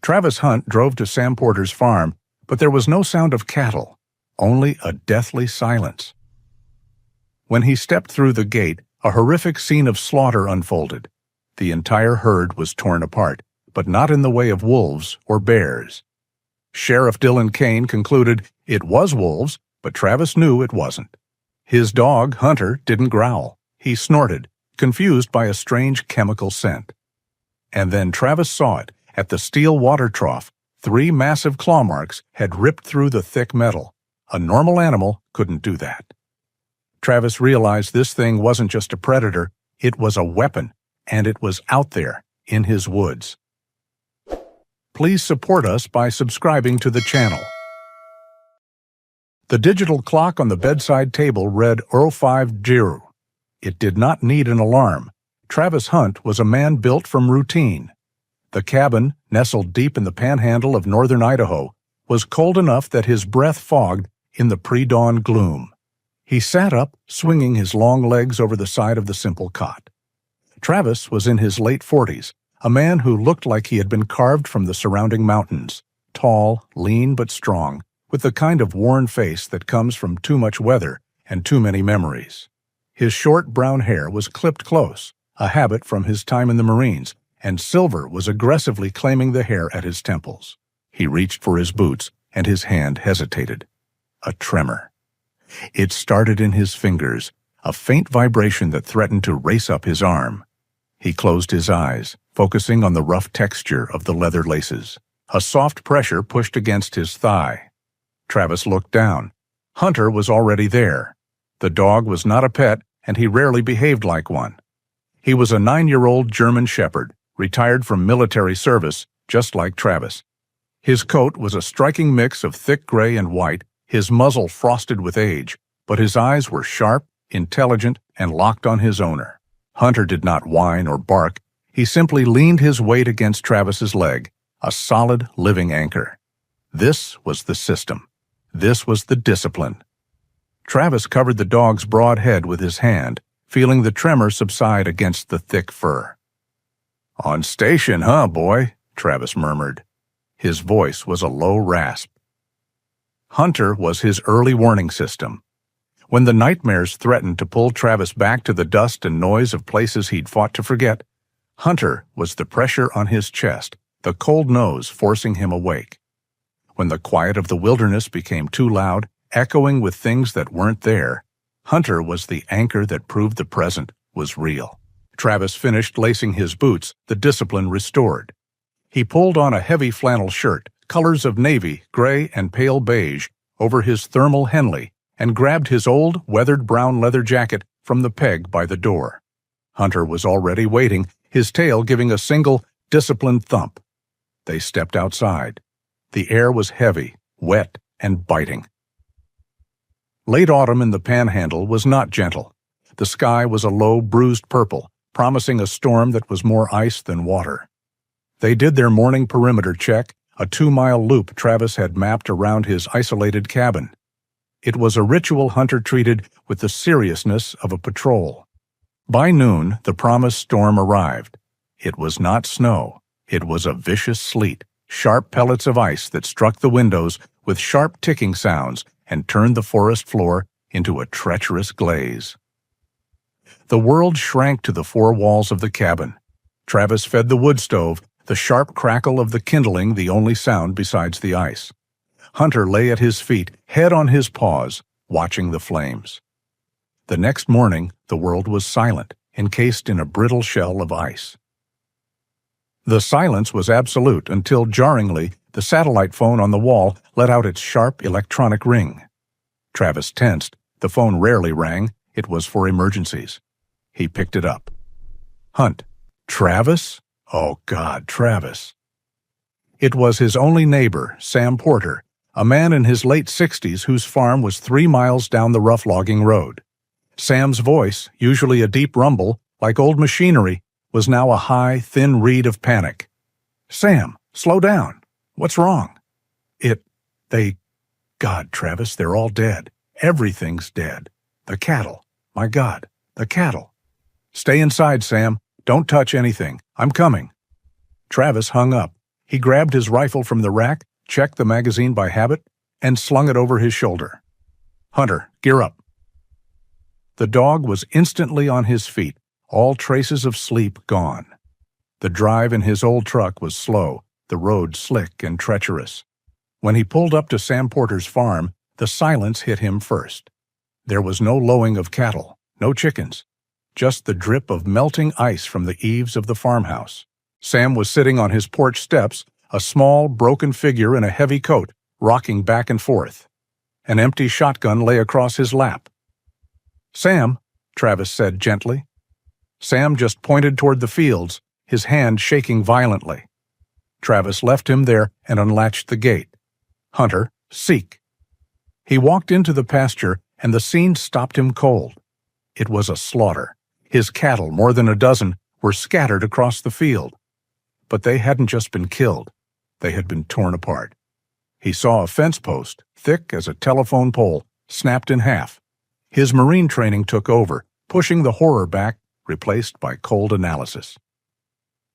Travis Hunt drove to Sam Porter's farm, but there was no sound of cattle, only a deathly silence. When he stepped through the gate, a horrific scene of slaughter unfolded. The entire herd was torn apart, but not in the way of wolves or bears. Sheriff Dylan Kane concluded it was wolves, but Travis knew it wasn't. His dog, Hunter, didn't growl. He snorted, confused by a strange chemical scent. And then Travis saw it. At the steel water trough, 3 massive claw marks had ripped through the thick metal. A normal animal couldn't do that. Travis realized this thing wasn't just a predator, it was a weapon, and it was out there, in his woods. Please support us by subscribing to the channel. The digital clock on the bedside table read 05:00. It did not need an alarm. Travis Hunt was a man built from routine. The cabin, nestled deep in the panhandle of northern Idaho, was cold enough that his breath fogged in the pre-dawn gloom. He sat up, swinging his long legs over the side of the simple cot. Travis was in his late 40s, a man who looked like he had been carved from the surrounding mountains, tall, lean but strong, with the kind of worn face that comes from too much weather and too many memories. His short brown hair was clipped close, a habit from his time in the Marines, and silver was aggressively claiming the hair at his temples. He reached for his boots, and his hand hesitated. A tremor. It started in his fingers, a faint vibration that threatened to race up his arm. He closed his eyes, focusing on the rough texture of the leather laces. A soft pressure pushed against his thigh. Travis looked down. Hunter was already there. The dog was not a pet, and he rarely behaved like one. He was a 9-year-old German Shepherd, retired from military service, just like Travis. His coat was a striking mix of thick gray and white, his muzzle frosted with age, but his eyes were sharp, intelligent, and locked on his owner. Hunter did not whine or bark. He simply leaned his weight against Travis's leg, a solid, living anchor. This was the system. This was the discipline. Travis covered the dog's broad head with his hand, feeling the tremor subside against the thick fur. "On station, huh, boy?" Travis murmured. His voice was a low rasp. Hunter was his early warning system. When the nightmares threatened to pull Travis back to the dust and noise of places he'd fought to forget, Hunter was the pressure on his chest, the cold nose forcing him awake. When the quiet of the wilderness became too loud, echoing with things that weren't there, Hunter was the anchor that proved the present was real. Travis finished lacing his boots, the discipline restored. He pulled on a heavy flannel shirt, colors of navy, gray, and pale beige, over his thermal Henley, and grabbed his old, weathered brown leather jacket from the peg by the door. Hunter was already waiting, his tail giving a single, disciplined thump. They stepped outside. The air was heavy, wet, and biting. Late autumn in the Panhandle was not gentle. The sky was a low, bruised purple, promising a storm that was more ice than water. They did their morning perimeter check, a 2-mile loop Travis had mapped around his isolated cabin. It was a ritual Hunter treated with the seriousness of a patrol. By noon, the promised storm arrived. It was not snow. It was a vicious sleet, sharp pellets of ice that struck the windows with sharp ticking sounds and turned the forest floor into a treacherous glaze. The world shrank to the 4 walls of the cabin. Travis fed the wood stove, the sharp crackle of the kindling the only sound besides the ice. Hunter lay at his feet, head on his paws, watching the flames. The next morning, the world was silent, encased in a brittle shell of ice. The silence was absolute until, jarringly, the satellite phone on the wall let out its sharp electronic ring. Travis tensed. The phone rarely rang. It was for emergencies. He picked it up. Hunt. Travis? Oh, God, Travis. It was his only neighbor, Sam Porter, a man in his late 60s whose farm was 3 miles down the rough logging road. Sam's voice, usually a deep rumble, like old machinery, was now a high, thin reed of panic. "Sam, slow down. What's wrong?" God, Travis, they're all dead. Everything's dead. The cattle. My God, the cattle. Stay inside, Sam. Don't touch anything. I'm coming." Travis hung up. He grabbed his rifle from the rack, checked the magazine by habit, and slung it over his shoulder. "Hunter, gear up." The dog was instantly on his feet, all traces of sleep gone. The drive in his old truck was slow, the road slick and treacherous. When he pulled up to Sam Porter's farm, the silence hit him first. There was no lowing of cattle, no chickens, just the drip of melting ice from the eaves of the farmhouse. Sam was sitting on his porch steps, a small, broken figure in a heavy coat, rocking back and forth. An empty shotgun lay across his lap. "Sam," Travis said gently. Sam just pointed toward the fields, his hand shaking violently. Travis left him there and unlatched the gate. "Hunter, seek." He walked into the pasture, and the scene stopped him cold. It was a slaughter. His cattle, more than a dozen, were scattered across the field. But they hadn't just been killed. They had been torn apart. He saw a fence post, thick as a telephone pole, snapped in half. His Marine training took over, pushing the horror back, replaced by cold analysis.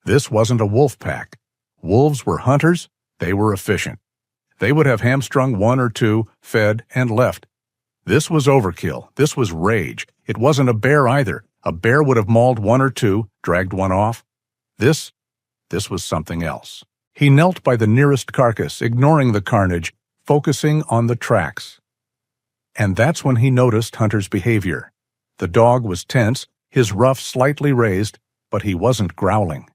This wasn't a wolf pack. Wolves were hunters. They were efficient. They would have hamstrung one or two, fed, and left. This was overkill. This was rage. It wasn't a bear either. A bear would have mauled one or two, dragged one off. This was something else. He knelt by the nearest carcass, ignoring the carnage, focusing on the tracks. And that's when he noticed Hunter's behavior. The dog was tense, his ruff slightly raised, but he wasn't growling.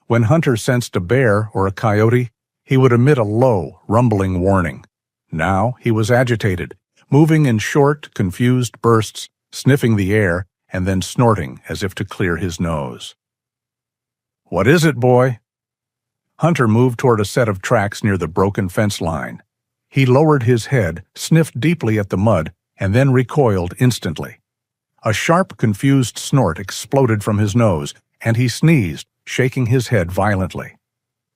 When Hunter sensed a bear or a coyote, he would emit a low, rumbling warning. Now he was agitated, moving in short, confused bursts, sniffing the air, and then snorting as if to clear his nose. "What is it, boy?" Hunter moved toward a set of tracks near the broken fence line. He lowered his head, sniffed deeply at the mud, and then recoiled instantly. A sharp, confused snort exploded from his nose, and he sneezed, shaking his head violently.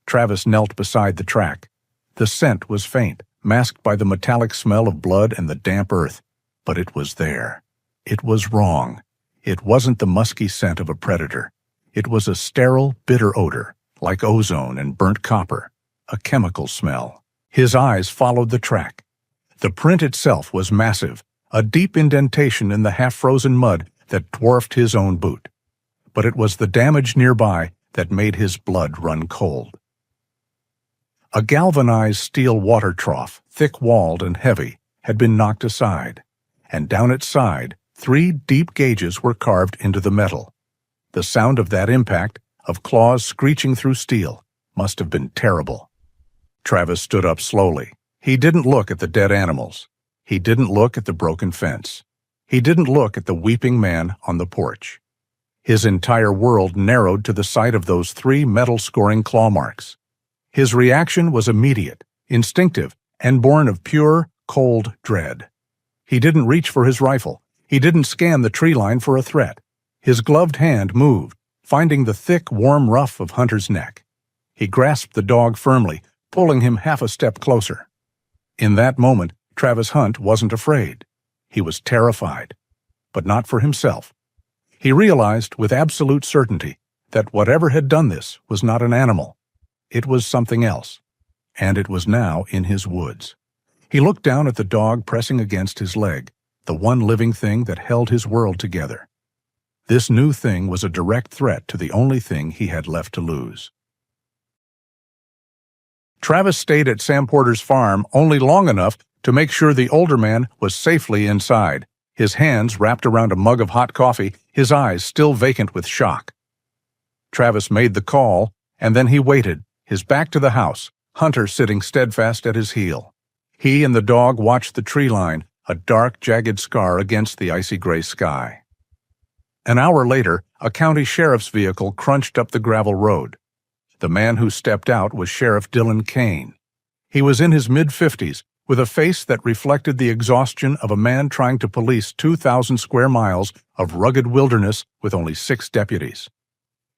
Travis knelt beside the track. The scent was faint, masked by the metallic smell of blood and the damp earth, but it was there. It was wrong. It wasn't the musky scent of a predator. It was a sterile, bitter odor, like ozone and burnt copper, a chemical smell. His eyes followed the track. The print itself was massive, a deep indentation in the half-frozen mud that dwarfed his own boot. But it was the damage nearby that made his blood run cold. A galvanized steel water trough, thick-walled and heavy, had been knocked aside, and down its side, 3 deep gauges were carved into the metal. The sound of that impact, of claws screeching through steel, must have been terrible. Travis stood up slowly. He didn't look at the dead animals. He didn't look at the broken fence. He didn't look at the weeping man on the porch. His entire world narrowed to the sight of those 3 metal-scoring claw marks. His reaction was immediate, instinctive, and born of pure, cold dread. He didn't reach for his rifle. He didn't scan the tree line for a threat. His gloved hand moved, finding the thick, warm ruff of Hunter's neck. He grasped the dog firmly, pulling him half a step closer. In that moment, Travis Hunt wasn't afraid. He was terrified, but not for himself. He realized with absolute certainty that whatever had done this was not an animal. It was something else, and it was now in his woods. He looked down at the dog pressing against his leg, the one living thing that held his world together. This new thing was a direct threat to the only thing he had left to lose. Travis stayed at Sam Porter's farm only long enough to make sure the older man was safely inside, his hands wrapped around a mug of hot coffee, his eyes still vacant with shock. Travis made the call, and then he waited, his back to the house, Hunter sitting steadfast at his heel. He and the dog watched the tree line, a dark, jagged scar against the icy gray sky. An hour later, a county sheriff's vehicle crunched up the gravel road. The man who stepped out was Sheriff Dylan Kane. He was in his mid-50s, with a face that reflected the exhaustion of a man trying to police 2,000 square miles of rugged wilderness with only 6 deputies.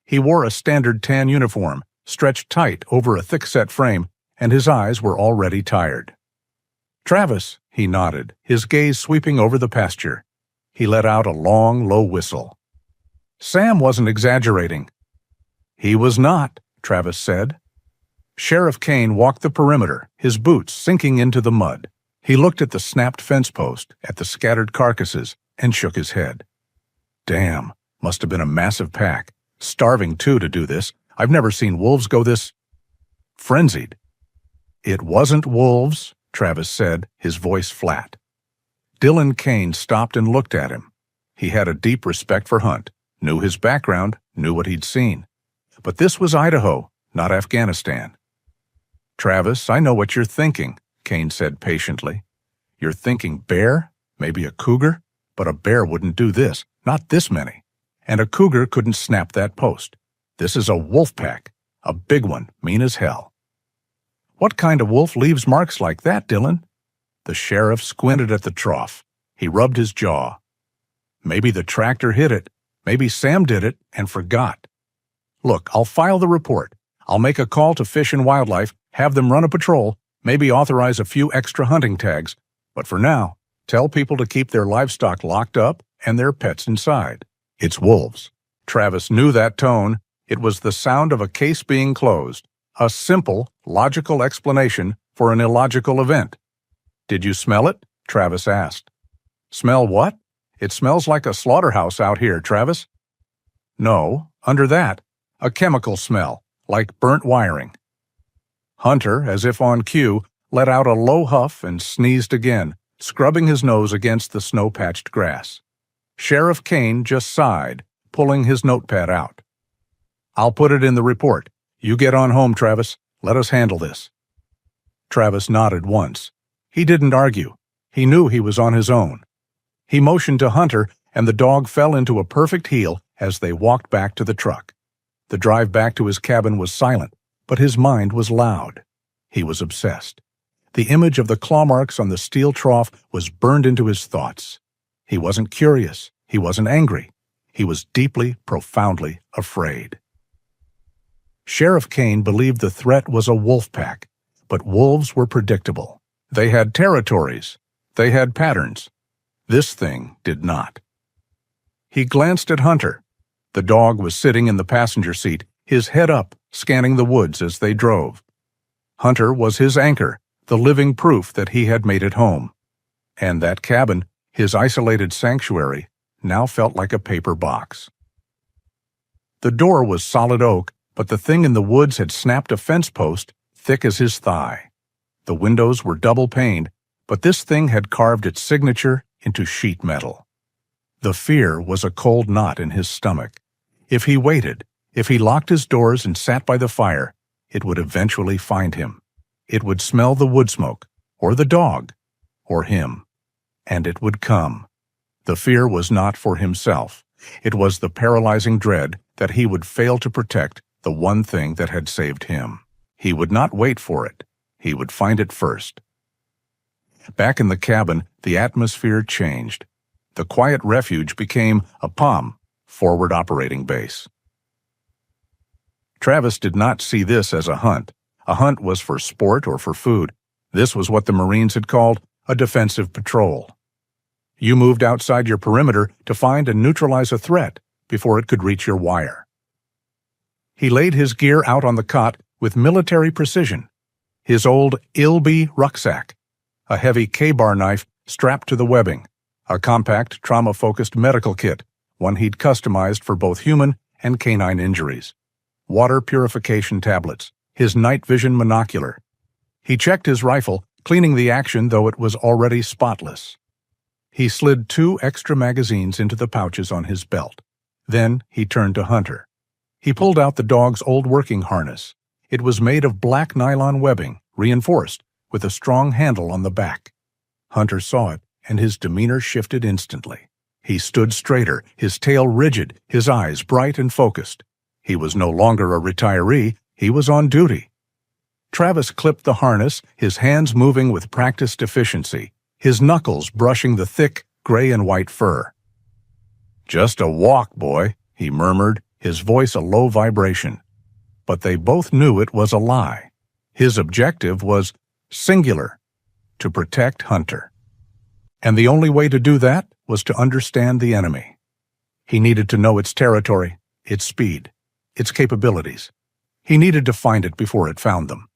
He wore a standard tan uniform, stretched tight over a thick-set frame, and his eyes were already tired. "Travis," he nodded, his gaze sweeping over the pasture. He let out a long, low whistle. Sam wasn't exaggerating. "He was not," Travis said. Sheriff Kane walked the perimeter, his boots sinking into the mud. He looked at the snapped fence post, at the scattered carcasses, and shook his head. Damn, must have been a massive pack. Starving, too, to do this. I've never seen wolves go this frenzied. It wasn't wolves, Travis said, his voice flat. Dylan Kane stopped and looked at him. He had a deep respect for Hunt, knew his background, knew what he'd seen. But this was Idaho, not Afghanistan. Travis, I know what you're thinking, Kane said patiently. You're thinking bear? Maybe a cougar? But a bear wouldn't do this, not this many. And a cougar couldn't snap that post. This is a wolf pack, a big one, mean as hell. What kind of wolf leaves marks like that, Dylan? The sheriff squinted at the trough. He rubbed his jaw. Maybe the tractor hit it. Maybe Sam did it and forgot. Look, I'll file the report. I'll make a call to Fish and Wildlife, have them run a patrol, maybe authorize a few extra hunting tags. But for now, tell people to keep their livestock locked up and their pets inside. It's wolves. Travis knew that tone. It was the sound of a case being closed. A simple, logical explanation for an illogical event. Did you smell it? Travis asked. Smell what? It smells like a slaughterhouse out here, Travis. No, under that, a chemical smell, like burnt wiring. Hunter, as if on cue, let out a low huff and sneezed again, scrubbing his nose against the snow-patched grass. Sheriff Kane just sighed, pulling his notepad out. I'll put it in the report. You get on home, Travis. Let us handle this. Travis nodded once. He didn't argue. He knew he was on his own. He motioned to Hunter, and the dog fell into a perfect heel as they walked back to the truck. The drive back to his cabin was silent, but his mind was loud. He was obsessed. The image of the claw marks on the steel trough was burned into his thoughts. He wasn't curious. He wasn't angry. He was deeply, profoundly afraid. Sheriff Kane believed the threat was a wolf pack, but wolves were predictable. They had territories. They had patterns. This thing did not. He glanced at Hunter. The dog was sitting in the passenger seat, his head up, scanning the woods as they drove. Hunter was his anchor, the living proof that he had made it home. And that cabin, his isolated sanctuary, now felt like a paper box. The door was solid oak, but the thing in the woods had snapped a fence post thick as his thigh. The windows were double-paned, but this thing had carved its signature into sheet metal. The fear was a cold knot in his stomach. If he waited, if he locked his doors and sat by the fire, it would eventually find him. It would smell the wood smoke, or the dog, or him. And it would come. The fear was not for himself. It was the paralyzing dread that he would fail to protect the one thing that had saved him. He would not wait for it. He would find it first. Back in the cabin, the atmosphere changed. The quiet refuge became a POM, forward operating base. Travis did not see this as a hunt. A hunt was for sport or for food. This was what the Marines had called a defensive patrol. You moved outside your perimeter to find and neutralize a threat before it could reach your wire. He laid his gear out on the cot with military precision. His old Ilby rucksack, a heavy K-bar knife strapped to the webbing, a compact, trauma-focused medical kit, one he'd customized for both human and canine injuries, water purification tablets, his night vision monocular. He checked his rifle, cleaning the action though it was already spotless. He slid 2 extra magazines into the pouches on his belt. Then he turned to Hunter. He pulled out the dog's old working harness. It was made of black nylon webbing, reinforced, with a strong handle on the back. Hunter saw it, and his demeanor shifted instantly. He stood straighter, his tail rigid, his eyes bright and focused. He was no longer a retiree, he was on duty. Travis clipped the harness, his hands moving with practiced efficiency, his knuckles brushing the thick, gray and white fur. "Just a walk, boy," he murmured, his voice a low vibration. But they both knew it was a lie. His objective was singular, to protect Hunter. And the only way to do that was to understand the enemy. He needed to know its territory, its speed, its capabilities. He needed to find it before it found them.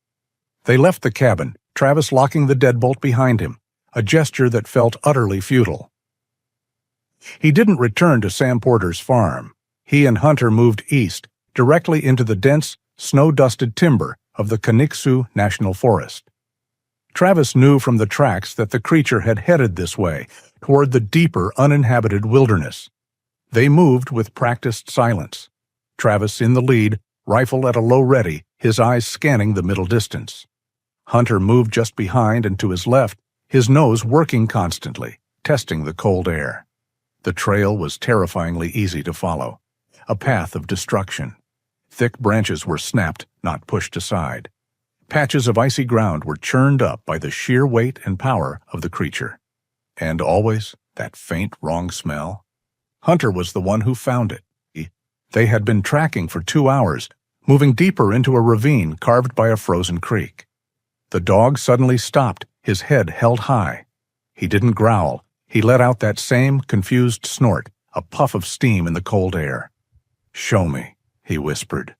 They left the cabin, Travis locking the deadbolt behind him, a gesture that felt utterly futile. He didn't return to Sam Porter's farm. He and Hunter moved east, directly into the dense, snow-dusted timber of the Caniksu National Forest. Travis knew from the tracks that the creature had headed this way, toward the deeper, uninhabited wilderness. They moved with practiced silence. Travis in the lead, rifle at a low ready, his eyes scanning the middle distance. Hunter moved just behind and to his left, his nose working constantly, testing the cold air. The trail was terrifyingly easy to follow, a path of destruction. Thick branches were snapped, not pushed aside. Patches of icy ground were churned up by the sheer weight and power of the creature. And always that faint, wrong smell. Hunter was the one who found it. They had been tracking for 2 hours, moving deeper into a ravine carved by a frozen creek. The dog suddenly stopped, his head held high. He didn't growl. He let out that same confused snort, a puff of steam in the cold air. "Show me," he whispered.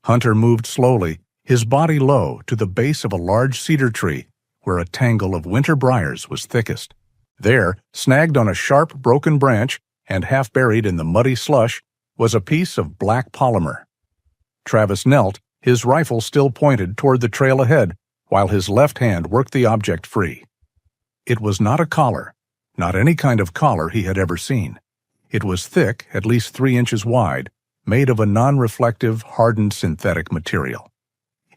Hunter moved slowly, his body low, to the base of a large cedar tree where a tangle of winter briars was thickest. There, snagged on a sharp, broken branch and half buried in the muddy slush, was a piece of black polymer. Travis knelt, his rifle still pointed toward the trail ahead, while his left hand worked the object free. It was not a collar, not any kind of collar he had ever seen. It was thick, at least 3 inches wide, made of a non-reflective, hardened synthetic material.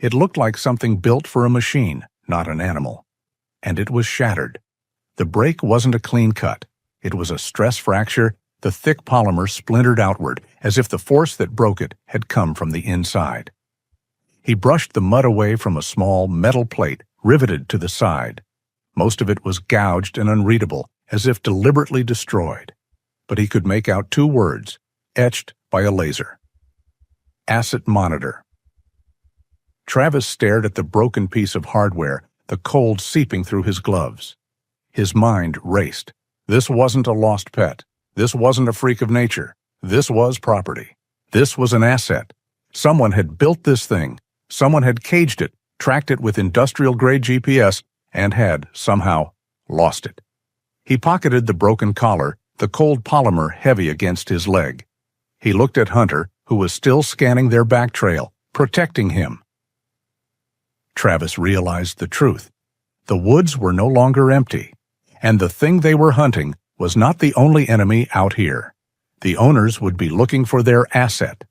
It looked like something built for a machine, not an animal. And it was shattered. The break wasn't a clean cut. It was a stress fracture, the thick polymer splintered outward, as if the force that broke it had come from the inside. He brushed the mud away from a small metal plate riveted to the side. Most of it was gouged and unreadable, as if deliberately destroyed. But he could make out 2 words, etched by a laser. Asset monitor. Travis stared at the broken piece of hardware, the cold seeping through his gloves. His mind raced. This wasn't a lost pet. This wasn't a freak of nature. This was property. This was an asset. Someone had built this thing. Someone had caged it, tracked it with industrial-grade GPS, and had, somehow, lost it. He pocketed the broken collar, the cold polymer heavy against his leg. He looked at Hunter, who was still scanning their back trail, protecting him. Travis realized the truth. The woods were no longer empty, and the thing they were hunting was not the only enemy out here. The owners would be looking for their asset.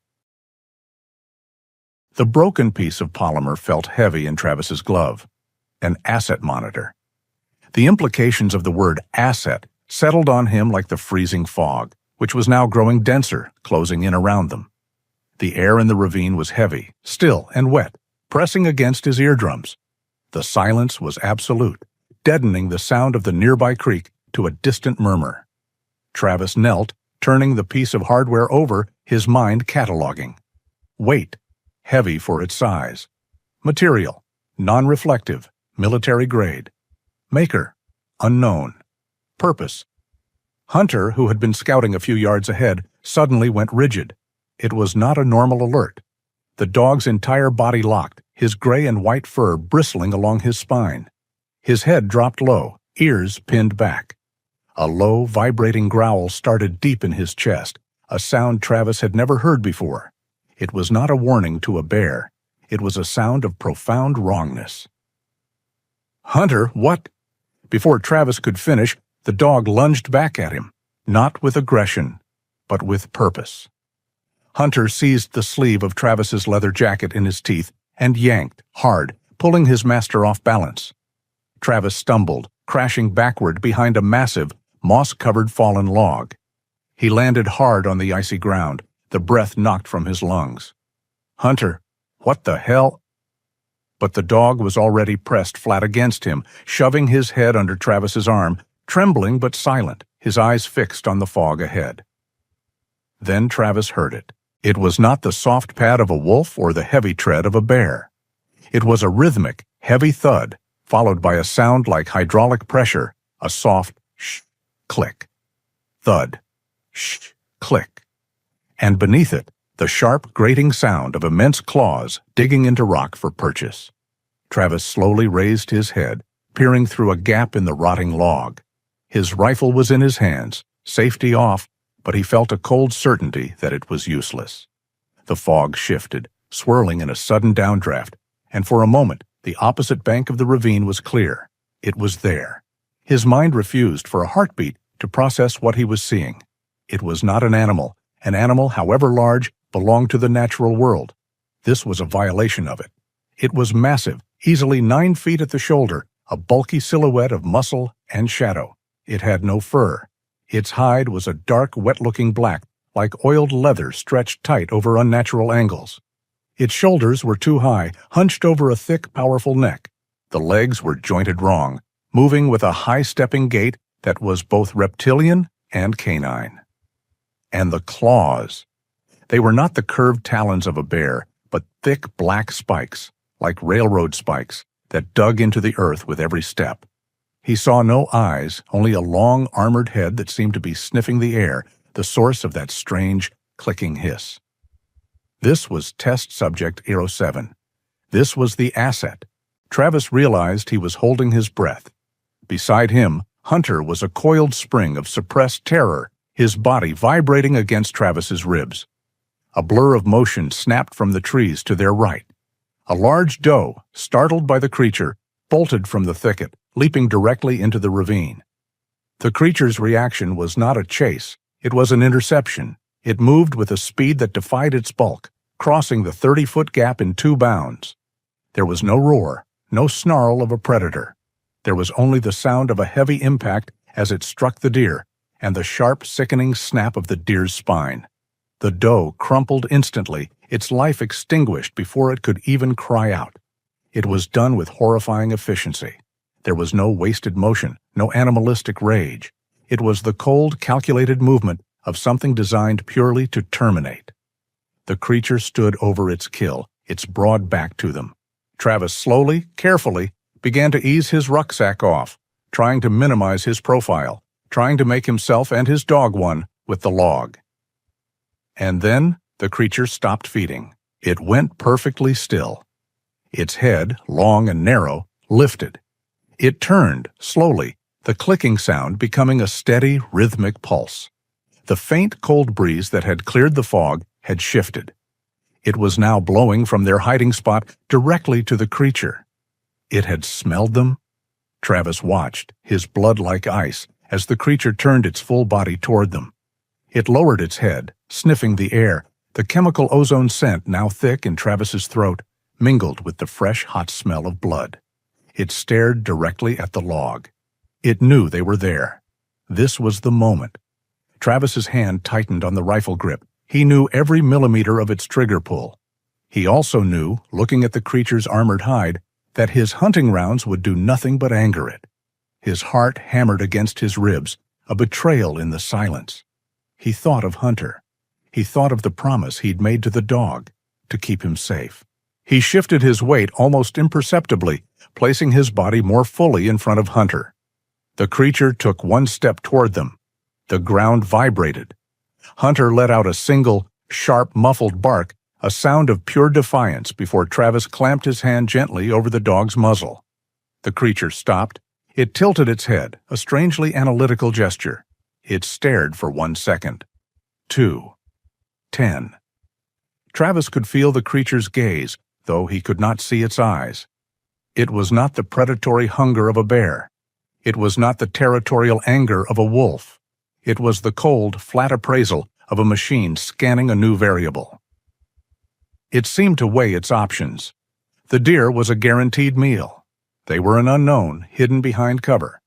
The broken piece of polymer felt heavy in Travis's glove. An asset monitor. The implications of the word asset settled on him like the freezing fog, which was now growing denser, closing in around them. The air in the ravine was heavy, still and wet, pressing against his eardrums. The silence was absolute, deadening the sound of the nearby creek to a distant murmur. Travis knelt, turning the piece of hardware over, his mind cataloging. Weight, heavy for its size. Material, non-reflective, military grade. Maker, unknown. Purpose. Hunter, who had been scouting a few yards ahead, suddenly went rigid. It was not a normal alert. The dog's entire body locked, his gray and white fur bristling along his spine. His head dropped low, ears pinned back. A low, vibrating growl started deep in his chest, a sound Travis had never heard before. It was not a warning to a bear. It was a sound of profound wrongness. "Hunter, what?" Before Travis could finish, the dog lunged back at him, not with aggression, but with purpose. Hunter seized the sleeve of Travis's leather jacket in his teeth and yanked, hard, pulling his master off balance. Travis stumbled, crashing backward behind a massive, moss-covered fallen log. He landed hard on the icy ground, the breath knocked from his lungs. "Hunter, what the hell?" But the dog was already pressed flat against him, shoving his head under Travis's arm, trembling but silent, his eyes fixed on the fog ahead. Then Travis heard it. It was not the soft pad of a wolf or the heavy tread of a bear. It was a rhythmic, heavy thud, followed by a sound like hydraulic pressure, a soft sh, click. Thud, sh, click. And beneath it, the sharp, grating sound of immense claws digging into rock for purchase. Travis slowly raised his head, peering through a gap in the rotting log. His rifle was in his hands, safety off, but he felt a cold certainty that it was useless. The fog shifted, swirling in a sudden downdraft, and for a moment the opposite bank of the ravine was clear. It was there. His mind refused for a heartbeat to process what he was seeing. It was not an animal. An animal, however large, belonged to the natural world. This was a violation of it. It was massive, easily 9 feet at the shoulder, a bulky silhouette of muscle and shadow. It had no fur. Its hide was a dark, wet-looking black, like oiled leather stretched tight over unnatural angles. Its shoulders were too high, hunched over a thick, powerful neck. The legs were jointed wrong, moving with a high-stepping gait that was both reptilian and canine. And the claws. They were not the curved talons of a bear, but thick black spikes, like railroad spikes, that dug into the earth with every step. He saw no eyes, only a long, armored head that seemed to be sniffing the air, the source of that strange, clicking hiss. This was test subject 07. This was the asset. Travis realized he was holding his breath. Beside him, Hunter was a coiled spring of suppressed terror, his body vibrating against Travis's ribs. A blur of motion snapped from the trees to their right. A large doe, startled by the creature, bolted from the thicket, leaping directly into the ravine. The creature's reaction was not a chase, it was an interception. It moved with a speed that defied its bulk, crossing the 30-foot gap in 2 bounds. There was no roar, no snarl of a predator. There was only the sound of a heavy impact as it struck the deer, and the sharp, sickening snap of the deer's spine. The doe crumpled instantly, its life extinguished before it could even cry out. It was done with horrifying efficiency. There was no wasted motion, no animalistic rage. It was the cold, calculated movement of something designed purely to terminate. The creature stood over its kill, its broad back to them. Travis slowly, carefully, began to ease his rucksack off, trying to minimize his profile, trying to make himself and his dog one with the log. And then the creature stopped feeding. It went perfectly still. Its head, long and narrow, lifted. It turned, slowly, the clicking sound becoming a steady, rhythmic pulse. The faint, cold breeze that had cleared the fog had shifted. It was now blowing from their hiding spot directly to the creature. It had smelled them. Travis watched, his blood like ice, as the creature turned its full body toward them. It lowered its head, sniffing the air, the chemical ozone scent now thick in Travis's throat, mingled with the fresh, hot smell of blood. It stared directly at the log. It knew they were there. This was the moment. Travis's hand tightened on the rifle grip. He knew every millimeter of its trigger pull. He also knew, looking at the creature's armored hide, that his hunting rounds would do nothing but anger it. His heart hammered against his ribs, a betrayal in the silence. He thought of Hunter. He thought of the promise he'd made to the dog, to keep him safe. He shifted his weight almost imperceptibly, placing his body more fully in front of Hunter. The creature took 1 step toward them. The ground vibrated. Hunter let out a single, sharp, muffled bark, a sound of pure defiance before Travis clamped his hand gently over the dog's muzzle. The creature stopped. It tilted its head, a strangely analytical gesture. It stared for 1 second. 2. 10. Travis could feel the creature's gaze, though he could not see its eyes. It was not the predatory hunger of a bear. It was not the territorial anger of a wolf. It was the cold, flat appraisal of a machine scanning a new variable. It seemed to weigh its options. The deer was a guaranteed meal. They were an unknown, hidden behind cover.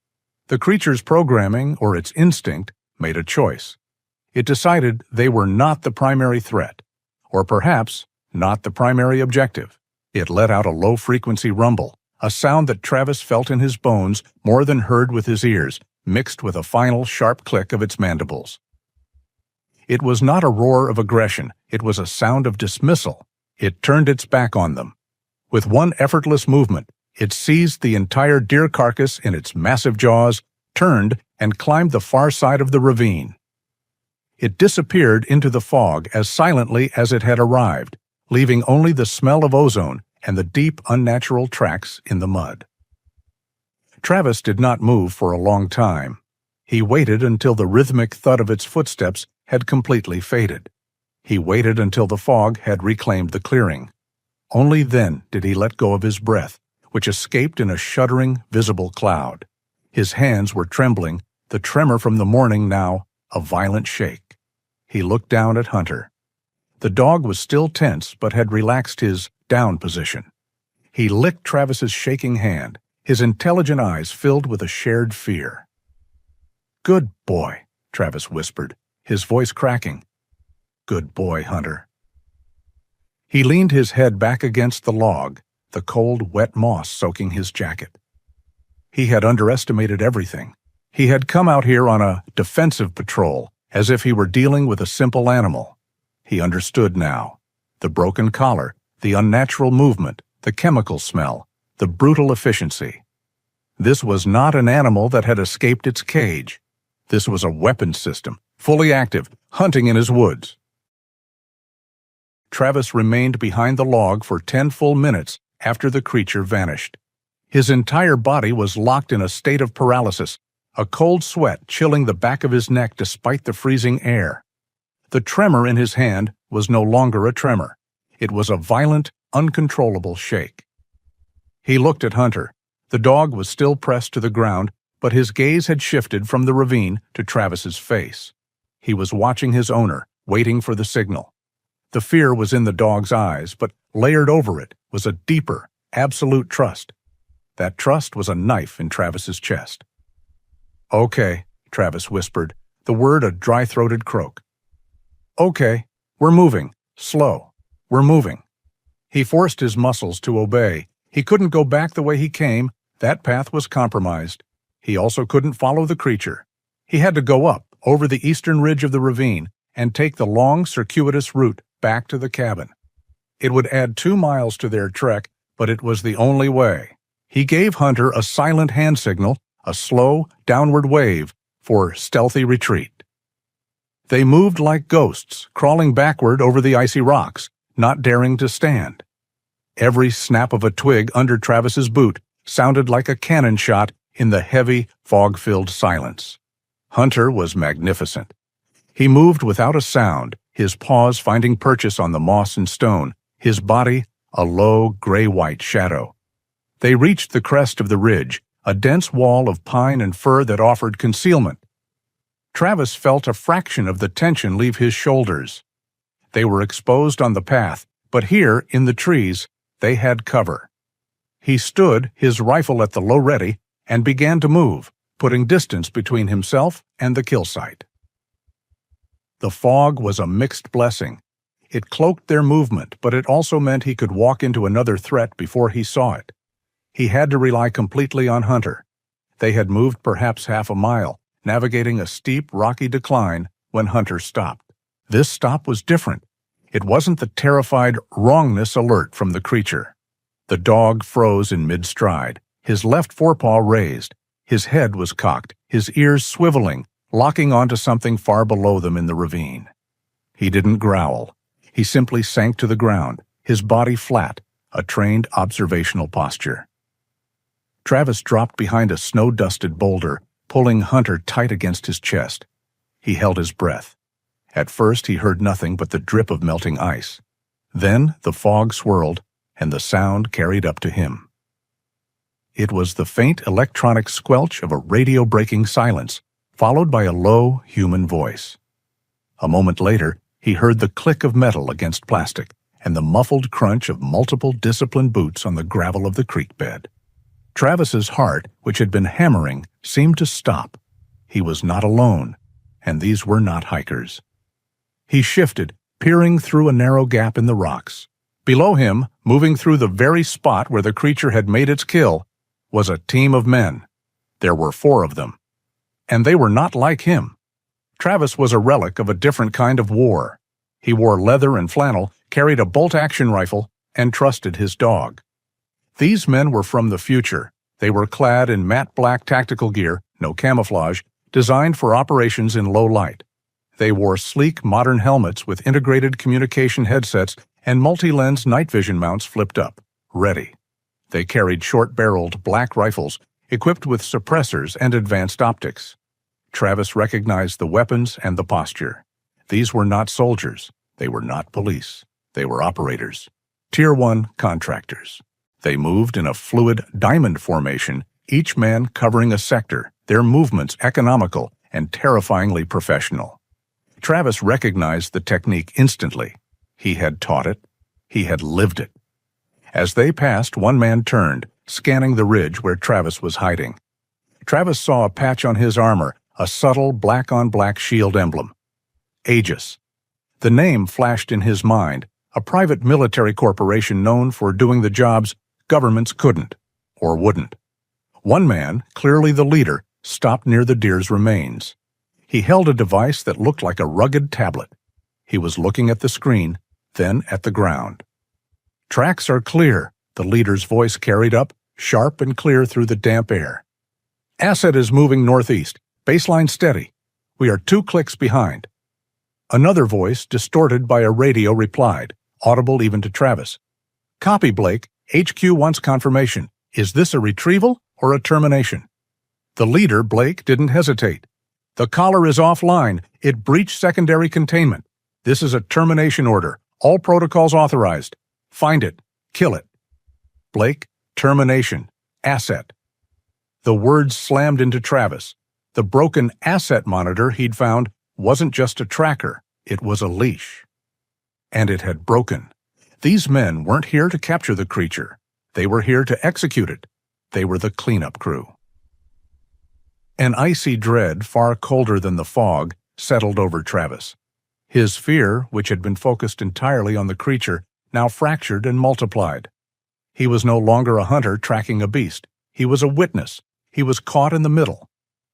The creature's programming, or its instinct, made a choice. It decided they were not the primary threat, or perhaps not the primary objective. It let out a low-frequency rumble, a sound that Travis felt in his bones more than heard with his ears, mixed with a final sharp click of its mandibles. It was not a roar of aggression, it was a sound of dismissal. It turned its back on them. With one effortless movement, it seized the entire deer carcass in its massive jaws, turned, and climbed the far side of the ravine. It disappeared into the fog as silently as it had arrived, leaving only the smell of ozone and the deep, unnatural tracks in the mud. Travis did not move for a long time. He waited until the rhythmic thud of its footsteps had completely faded. He waited until the fog had reclaimed the clearing. Only then did he let go of his breath, which escaped in a shuddering, visible cloud. His hands were trembling, the tremor from the morning now a violent shake. He looked down at Hunter. The dog was still tense but had relaxed his down position. He licked Travis's shaking hand, his intelligent eyes filled with a shared fear. "Good boy," Travis whispered, his voice cracking. "Good boy, Hunter." He leaned his head back against the log, the cold, wet moss soaking his jacket. He had underestimated everything. He had come out here on a defensive patrol, as if he were dealing with a simple animal. He understood now. The broken collar, the unnatural movement, the chemical smell, the brutal efficiency. This was not an animal that had escaped its cage. This was a weapons system, fully active, hunting in his woods. Travis remained behind the log for 10 full minutes after the creature vanished. His entire body was locked in a state of paralysis, a cold sweat chilling the back of his neck despite the freezing air. The tremor in his hand was no longer a tremor. It was a violent, uncontrollable shake. He looked at Hunter. The dog was still pressed to the ground, but his gaze had shifted from the ravine to Travis's face. He was watching his owner, waiting for the signal. The fear was in the dog's eyes, but layered over it was a deeper, absolute trust. That trust was a knife in Travis's chest. "Okay," Travis whispered, the word a dry-throated croak. "Okay, we're moving. Slow. We're moving." He forced his muscles to obey. He couldn't go back the way he came. That path was compromised. He also couldn't follow the creature. He had to go up, over the eastern ridge of the ravine, and take the long, circuitous route back to the cabin. It would add 2 miles to their trek, but it was the only way. He gave Hunter a silent hand signal, a slow, downward wave, for stealthy retreat. They moved like ghosts, crawling backward over the icy rocks, not daring to stand. Every snap of a twig under Travis's boot sounded like a cannon shot in the heavy, fog-filled silence. Hunter was magnificent. He moved without a sound, his paws finding purchase on the moss and stone, his body a low, gray-white shadow. They reached the crest of the ridge, a dense wall of pine and fir that offered concealment. Travis felt a fraction of the tension leave his shoulders. They were exposed on the path, but here, in the trees, they had cover. He stood, his rifle at the low ready, and began to move, putting distance between himself and the kill site. The fog was a mixed blessing. It cloaked their movement, but it also meant he could walk into another threat before he saw it. He had to rely completely on Hunter. They had moved perhaps half a mile, navigating a steep, rocky decline, when Hunter stopped. This stop was different. It wasn't the terrified wrongness alert from the creature. The dog froze in mid-stride, his left forepaw raised. His head was cocked, his ears swiveling, locking onto something far below them in the ravine. He didn't growl. He simply sank to the ground, his body flat, a trained observational posture. Travis dropped behind a snow-dusted boulder, pulling Hunter tight against his chest. He held his breath. At first he heard nothing but the drip of melting ice. Then the fog swirled, and the sound carried up to him. It was the faint electronic squelch of a radio-breaking silence, followed by a low, human voice. A moment later, he heard the click of metal against plastic and the muffled crunch of multiple disciplined boots on the gravel of the creek bed. Travis's heart, which had been hammering, seemed to stop. He was not alone, and these were not hikers. He shifted, peering through a narrow gap in the rocks. Below him, moving through the very spot where the creature had made its kill, was a team of men. There were 4 of them. And they were not like him. Travis was a relic of a different kind of war. He wore leather and flannel, carried a bolt-action rifle, and trusted his dog. These men were from the future. They were clad in matte black tactical gear, no camouflage, designed for operations in low light. They wore sleek, modern helmets with integrated communication headsets and multi-lens night vision mounts flipped up, ready. They carried short-barreled black rifles equipped with suppressors and advanced optics. Travis recognized the weapons and the posture. These were not soldiers. They were not police. They were operators. Tier 1 contractors. They moved in a fluid diamond formation, each man covering a sector, their movements economical and terrifyingly professional. Travis recognized the technique instantly. He had taught it. He had lived it. As they passed, one man turned, scanning the ridge where Travis was hiding. Travis saw a patch on his armor, a subtle black-on-black shield emblem. Aegis. The name flashed in his mind, a private military corporation known for doing the jobs governments couldn't, or wouldn't. One man, clearly the leader, stopped near the deer's remains. He held a device that looked like a rugged tablet. He was looking at the screen, then at the ground. "Tracks are clear," the leader's voice carried up, sharp and clear through the damp air. "Asset is moving northeast. Baseline steady. We are 2 clicks behind." Another voice, distorted by a radio, replied, audible even to Travis. "Copy, Blake. HQ wants confirmation. Is this a retrieval or a termination?" The leader, Blake, didn't hesitate. "The collar is offline. It breached secondary containment. This is a termination order. All protocols authorized. Find it. Kill it." Blake, termination, asset. The words slammed into Travis. The broken asset monitor he'd found wasn't just a tracker, it was a leash. And it had broken. These men weren't here to capture the creature. They were here to execute it. They were the cleanup crew. An icy dread, far colder than the fog, settled over Travis. His fear, which had been focused entirely on the creature, now fractured and multiplied. He was no longer a hunter tracking a beast. He was a witness. He was caught in the middle.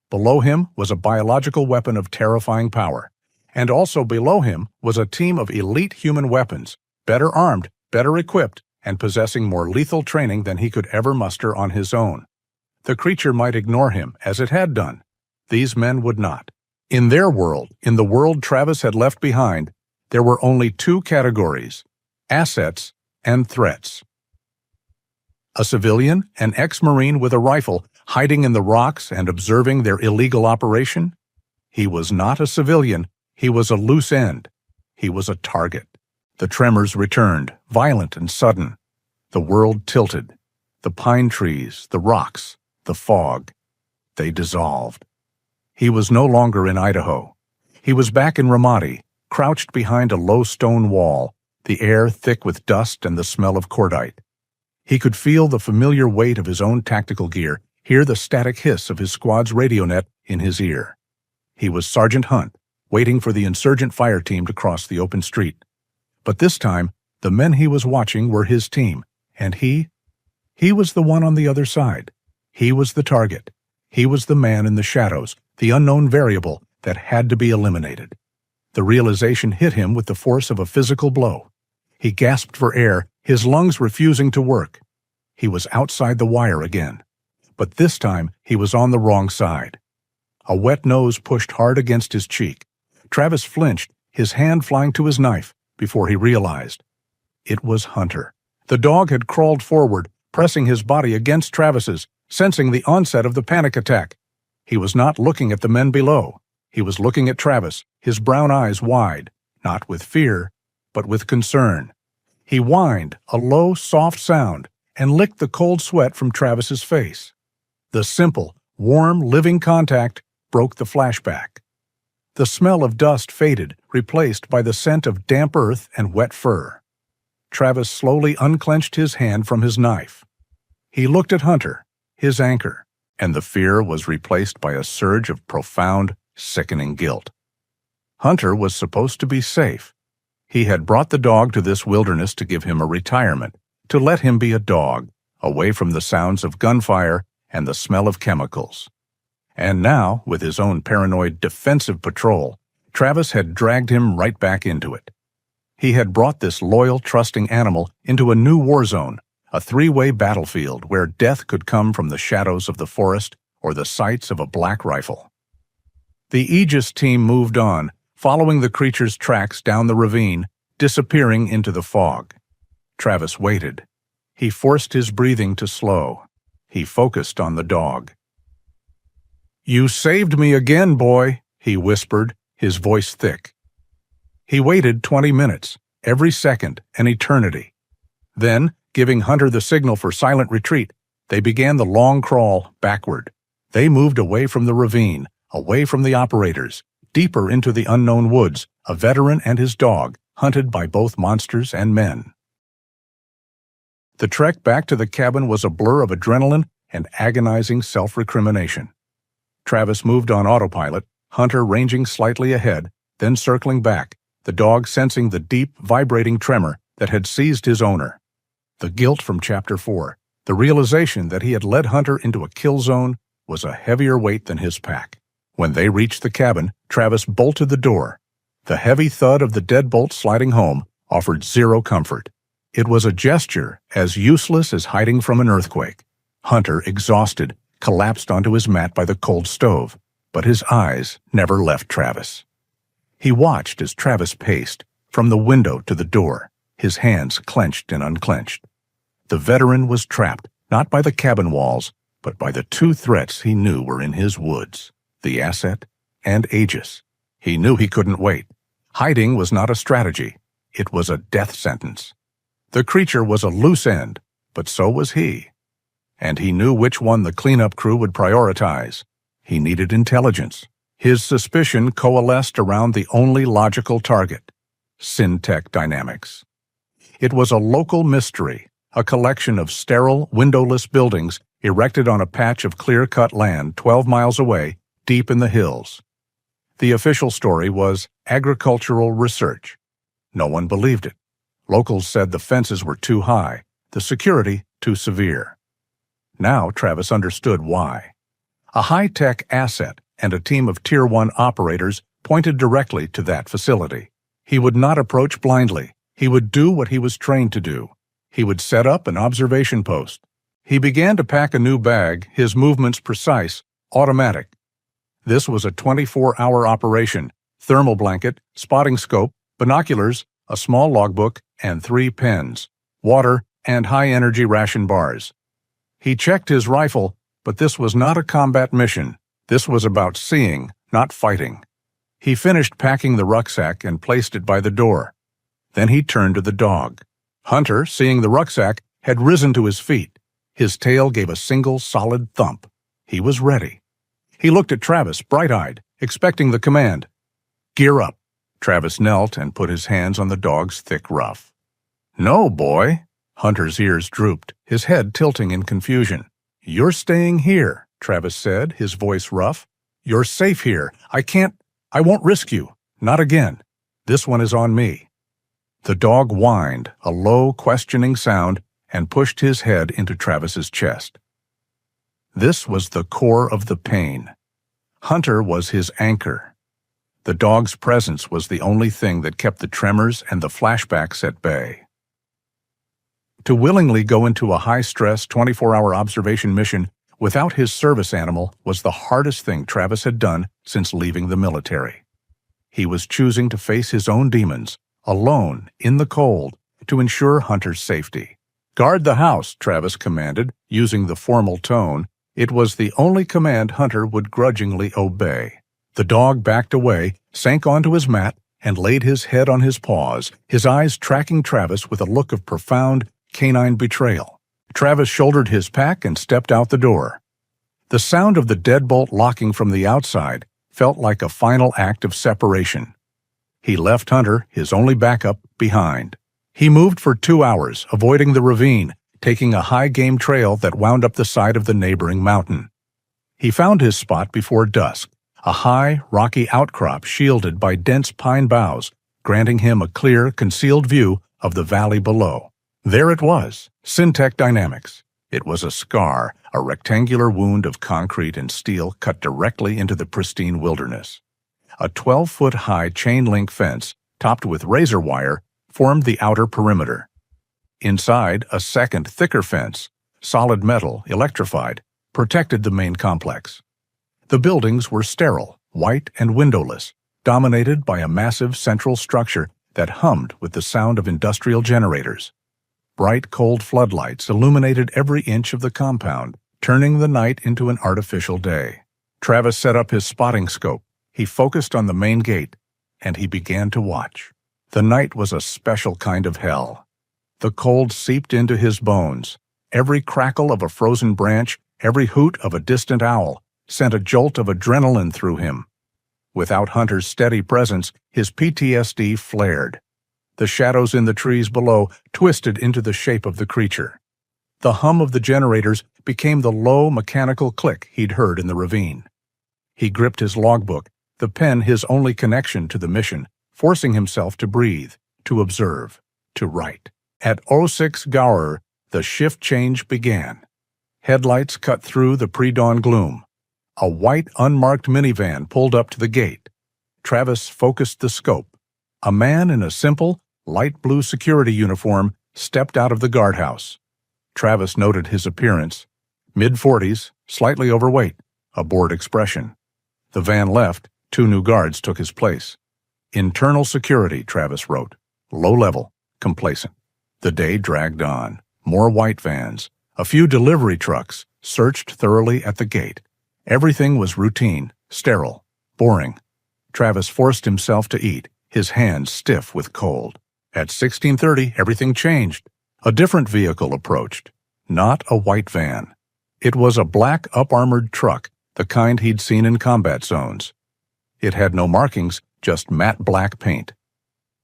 Below him was a biological weapon of terrifying power. And also below him was a team of elite human weapons, better armed, better equipped, and possessing more lethal training than he could ever muster on his own. The creature might ignore him, as it had done. These men would not. In their world, in the world Travis had left behind, there were only 2 categories: assets and threats. A civilian, an ex-Marine with a rifle, hiding in the rocks and observing their illegal operation? He was not a civilian. He was a loose end. He was a target. The tremors returned, violent and sudden. The world tilted. The pine trees, the rocks, the fog. They dissolved. He was no longer in Idaho. He was back in Ramadi, crouched behind a low stone wall, the air thick with dust and the smell of cordite. He could feel the familiar weight of his own tactical gear, hear the static hiss of his squad's radio net in his ear. He was Sergeant Hunt, waiting for the insurgent fire team to cross the open street. But this time, the men he was watching were his team, and he was the one on the other side. He was the target. He was the man in the shadows, the unknown variable that had to be eliminated. The realization hit him with the force of a physical blow. He gasped for air, his lungs refusing to work. He was outside the wire again. But this time, he was on the wrong side. A wet nose pushed hard against his cheek. Travis flinched, his hand flying to his knife, before he realized. It was Hunter. The dog had crawled forward, pressing his body against Travis's, sensing the onset of the panic attack. He was not looking at the men below. He was looking at Travis, his brown eyes wide, not with fear, but with concern. He whined, a low, soft sound, and licked the cold sweat from Travis's face. The simple, warm, living contact broke the flashback. The smell of dust faded, replaced by the scent of damp earth and wet fur. Travis slowly unclenched his hand from his knife. He looked at Hunter, his anchor, and the fear was replaced by a surge of profound, sickening guilt. Hunter was supposed to be safe. He had brought the dog to this wilderness to give him a retirement, to let him be a dog, away from the sounds of gunfire and the smell of chemicals. And now, with his own paranoid defensive patrol, Travis had dragged him right back into it. He had brought this loyal, trusting animal into a new war zone, a 3-way battlefield where death could come from the shadows of the forest or the sights of a black rifle. The Aegis team moved on, following the creature's tracks down the ravine, disappearing into the fog. Travis waited. He forced his breathing to slow. He focused on the dog. "You saved me again, boy," he whispered, his voice thick. He waited 20 minutes, every second an eternity. Then, giving Hunter the signal for silent retreat, they began the long crawl backward. They moved away from the ravine, away from the operators, deeper into the unknown woods, a veteran and his dog, hunted by both monsters and men. The trek back to the cabin was a blur of adrenaline and agonizing self-recrimination. Travis moved on autopilot, Hunter ranging slightly ahead, then circling back, the dog sensing the deep, vibrating tremor that had seized his owner. The guilt from Chapter 4, the realization that he had led Hunter into a kill zone, was a heavier weight than his pack. When they reached the cabin, Travis bolted the door. The heavy thud of the deadbolt sliding home offered zero comfort. It was a gesture as useless as hiding from an earthquake. Hunter, exhausted, collapsed onto his mat by the cold stove, but his eyes never left Travis. He watched as Travis paced, from the window to the door, his hands clenched and unclenched. The veteran was trapped, not by the cabin walls, but by the two threats he knew were in his woods, the asset and Aegis. He knew he couldn't wait. Hiding was not a strategy. It was a death sentence. The creature was a loose end, but so was he. And he knew which one the cleanup crew would prioritize. He needed intelligence. His suspicion coalesced around the only logical target, Syntech Dynamics. It was a local mystery, a collection of sterile, windowless buildings erected on a patch of clear-cut land 12 miles away, deep in the hills. The official story was agricultural research. No one believed it. Locals said the fences were too high, the security too severe. Now Travis understood why. A high-tech asset and a team of Tier 1 operators pointed directly to that facility. He would not approach blindly. He would do what he was trained to do. He would set up an observation post. He began to pack a new bag, his movements precise, automatic. This was a 24-hour operation: thermal blanket, spotting scope, binoculars, a small logbook, and 3 pens, water, and high-energy ration bars. He checked his rifle, but this was not a combat mission. This was about seeing, not fighting. He finished packing the rucksack and placed it by the door. Then he turned to the dog. Hunter, seeing the rucksack, had risen to his feet. His tail gave a single solid thump. He was ready. He looked at Travis, bright-eyed, expecting the command. "Gear up." Travis knelt and put his hands on the dog's thick ruff. "No, boy." Hunter's ears drooped, his head tilting in confusion. "You're staying here," Travis said, his voice rough. "You're safe here. I won't risk you. Not again. This one is on me." The dog whined, a low, questioning sound, and pushed his head into Travis's chest. This was the core of the pain. Hunter was his anchor. The dog's presence was the only thing that kept the tremors and the flashbacks at bay. To willingly go into a high-stress 24-hour observation mission without his service animal was the hardest thing Travis had done since leaving the military. He was choosing to face his own demons, alone, in the cold, to ensure Hunter's safety. "Guard the house," Travis commanded, using the formal tone. It was the only command Hunter would grudgingly obey. The dog backed away, sank onto his mat, and laid his head on his paws, his eyes tracking Travis with a look of profound, canine betrayal. Travis shouldered his pack and stepped out the door. The sound of the deadbolt locking from the outside felt like a final act of separation. He left Hunter, his only backup, behind. He moved for 2 hours, avoiding the ravine, taking a high-game trail that wound up the side of the neighboring mountain. He found his spot before dusk, a high, rocky outcrop shielded by dense pine boughs, granting him a clear, concealed view of the valley below. There it was, Syntech Dynamics. It was a scar, a rectangular wound of concrete and steel cut directly into the pristine wilderness. A 12-foot-high chain-link fence, topped with razor wire, formed the outer perimeter. Inside, a second, thicker fence, solid metal, electrified, protected the main complex. The buildings were sterile, white and windowless, dominated by a massive central structure that hummed with the sound of industrial generators. Bright, cold floodlights illuminated every inch of the compound, turning the night into an artificial day. Travis set up his spotting scope. He focused on the main gate, and he began to watch. The night was a special kind of hell. The cold seeped into his bones. Every crackle of a frozen branch, every hoot of a distant owl, sent a jolt of adrenaline through him. Without Hunter's steady presence, his PTSD flared. The shadows in the trees below twisted into the shape of the creature. The hum of the generators became the low mechanical click he'd heard in the ravine. He gripped his logbook, the pen his only connection to the mission, forcing himself to breathe, to observe, to write. At 06 Gower, the shift change began. Headlights cut through the pre-dawn gloom. A white, unmarked minivan pulled up to the gate. Travis focused the scope. A man in a simple, light blue security uniform stepped out of the guardhouse. Travis noted his appearance. Mid-40s, slightly overweight, a bored expression. The van left, 2 new guards took his place. Internal security, Travis wrote. Low level, complacent. The day dragged on. More white vans. A few delivery trucks searched thoroughly at the gate. Everything was routine, sterile, boring. Travis forced himself to eat, his hands stiff with cold. At 16:30, everything changed. A different vehicle approached. Not a white van. It was a black up-armored truck, the kind he'd seen in combat zones. It had no markings, just matte black paint.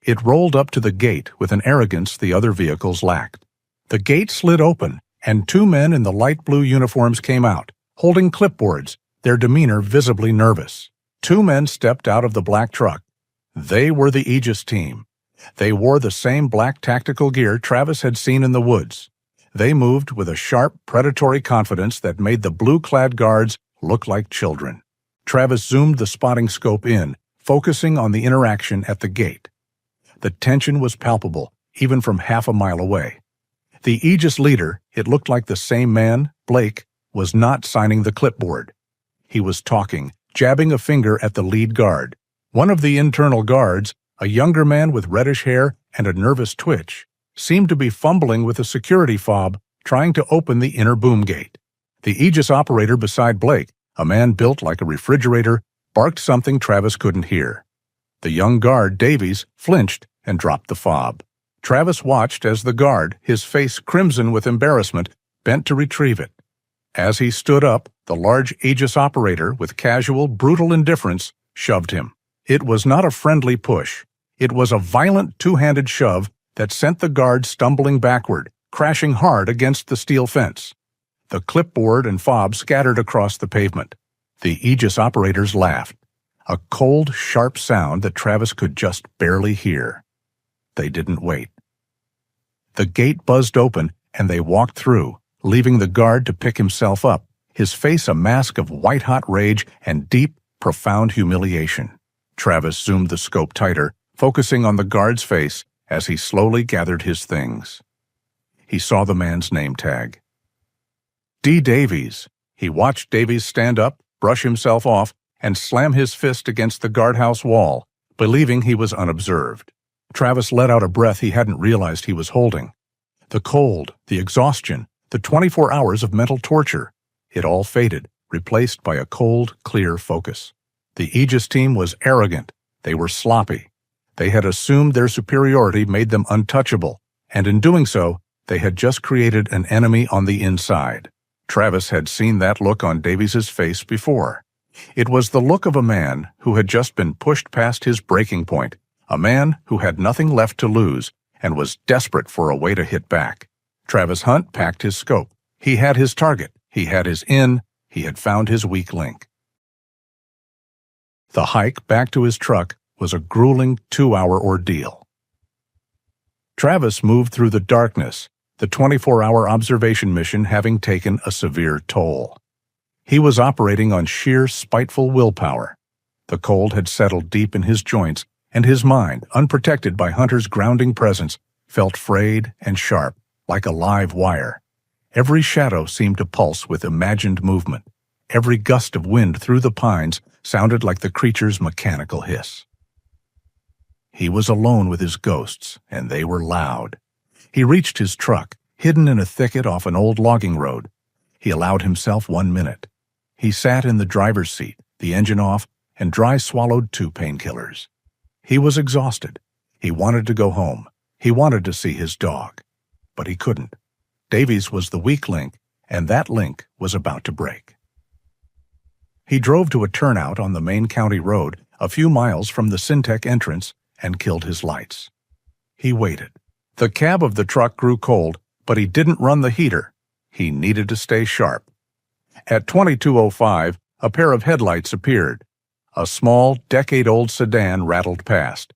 It rolled up to the gate with an arrogance the other vehicles lacked. The gate slid open, and 2 men in the light blue uniforms came out, holding clipboards, their demeanor visibly nervous. 2 men stepped out of the black truck. They were the Aegis team. They wore the same black tactical gear Travis had seen in the woods. They moved with a sharp, predatory confidence that made the blue-clad guards look like children. Travis zoomed the spotting scope in, focusing on the interaction at the gate. The tension was palpable, even from half a mile away. The Aegis leader, it looked like the same man, Blake, was not signing the clipboard. He was talking, jabbing a finger at the lead guard. One of the internal guards, a younger man with reddish hair and a nervous twitch, seemed to be fumbling with a security fob, trying to open the inner boom gate. The Aegis operator beside Blake, a man built like a refrigerator, barked something Travis couldn't hear. The young guard, Davies, flinched and dropped the fob. Travis watched as the guard, his face crimson with embarrassment, bent to retrieve it. As he stood up, the large Aegis operator, with casual, brutal indifference, shoved him. It was not a friendly push. It was a violent 2-handed shove that sent the guard stumbling backward, crashing hard against the steel fence. The clipboard and fob scattered across the pavement. The Aegis operators laughed, a cold, sharp sound that Travis could just barely hear. They didn't wait. The gate buzzed open, and they walked through, leaving the guard to pick himself up, his face a mask of white-hot rage and deep, profound humiliation. Travis zoomed the scope tighter, focusing on the guard's face as he slowly gathered his things. He saw the man's name tag. D. Davies. He watched Davies stand up, brush himself off, and slam his fist against the guardhouse wall, believing he was unobserved. Travis let out a breath he hadn't realized he was holding. The cold, the exhaustion, the 24 hours of mental torture. It all faded, replaced by a cold, clear focus. The Aegis team was arrogant. They were sloppy. They had assumed their superiority made them untouchable, and in doing so, they had just created an enemy on the inside. Travis had seen that look on Davies's face before. It was the look of a man who had just been pushed past his breaking point, a man who had nothing left to lose and was desperate for a way to hit back. Travis Hunt packed his scope. He had his target. He had his in. He had found his weak link. The hike back to his truck was a grueling 2-hour ordeal. Travis moved through the darkness, the 24-hour observation mission having taken a severe toll. He was operating on sheer spiteful willpower. The cold had settled deep in his joints, and his mind, unprotected by Hunter's grounding presence, felt frayed and sharp, like a live wire. Every shadow seemed to pulse with imagined movement. Every gust of wind through the pines sounded like the creature's mechanical hiss. He was alone with his ghosts, and they were loud. He reached his truck, hidden in a thicket off an old logging road. He allowed himself 1 minute. He sat in the driver's seat, the engine off, and dry swallowed 2 painkillers. He was exhausted. He wanted to go home. He wanted to see his dog. But he couldn't. Davies was the weak link, and that link was about to break. He drove to a turnout on the main county road a few miles from the Syntec entrance and killed his lights. He waited. The cab of the truck grew cold, but he didn't run the heater. He needed to stay sharp. At 22:05, a pair of headlights appeared. A small, decade-old sedan rattled past.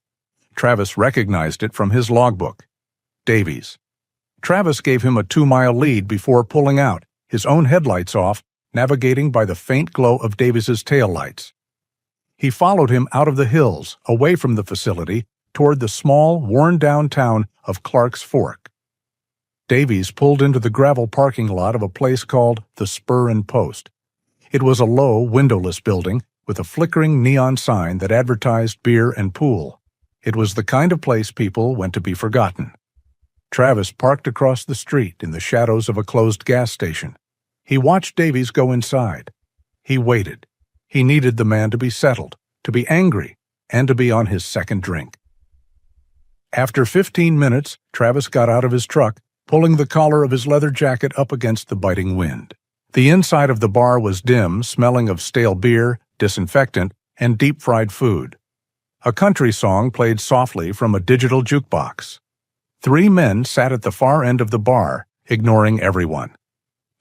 Travis recognized it from his logbook. Davies. Travis gave him a 2-mile lead before pulling out, his own headlights off, navigating by the faint glow of Davies's taillights. He followed him out of the hills, away from the facility, toward the small, worn-down town of Clark's Fork. Davies pulled into the gravel parking lot of a place called the Spur and Post. It was a low, windowless building with a flickering neon sign that advertised beer and pool. It was the kind of place people went to be forgotten. Travis parked across the street in the shadows of a closed gas station. He watched Davies go inside. He waited. He needed the man to be settled, to be angry, and to be on his second drink. After 15 minutes, Travis got out of his truck, pulling the collar of his leather jacket up against the biting wind. The inside of the bar was dim, smelling of stale beer, disinfectant, and deep-fried food. A country song played softly from a digital jukebox. 3 men sat at the far end of the bar, ignoring everyone.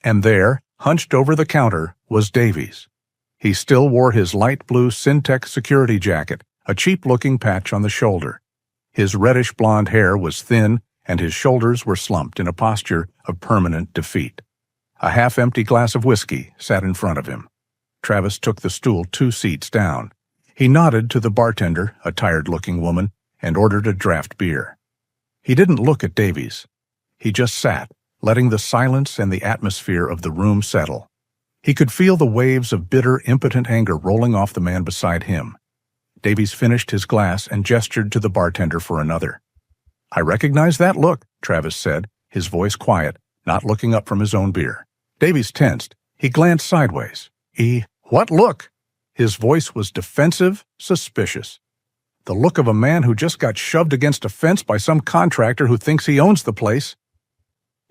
And there, hunched over the counter, was Davies. He still wore his light blue Syntec security jacket, a cheap-looking patch on the shoulder. His reddish-blonde hair was thin, and his shoulders were slumped in a posture of permanent defeat. A half-empty glass of whiskey sat in front of him. Travis took the stool 2 seats down. He nodded to the bartender, a tired-looking woman, and ordered a draft beer. He didn't look at Davies. He just sat, letting the silence and the atmosphere of the room settle. He could feel the waves of bitter, impotent anger rolling off the man beside him. Davies finished his glass and gestured to the bartender for another. "I recognize that look," Travis said, his voice quiet, not looking up from his own beer. Davies tensed. He glanced sideways. What look?" His voice was defensive, suspicious. The look of a man who just got shoved against a fence by some contractor who thinks he owns the place.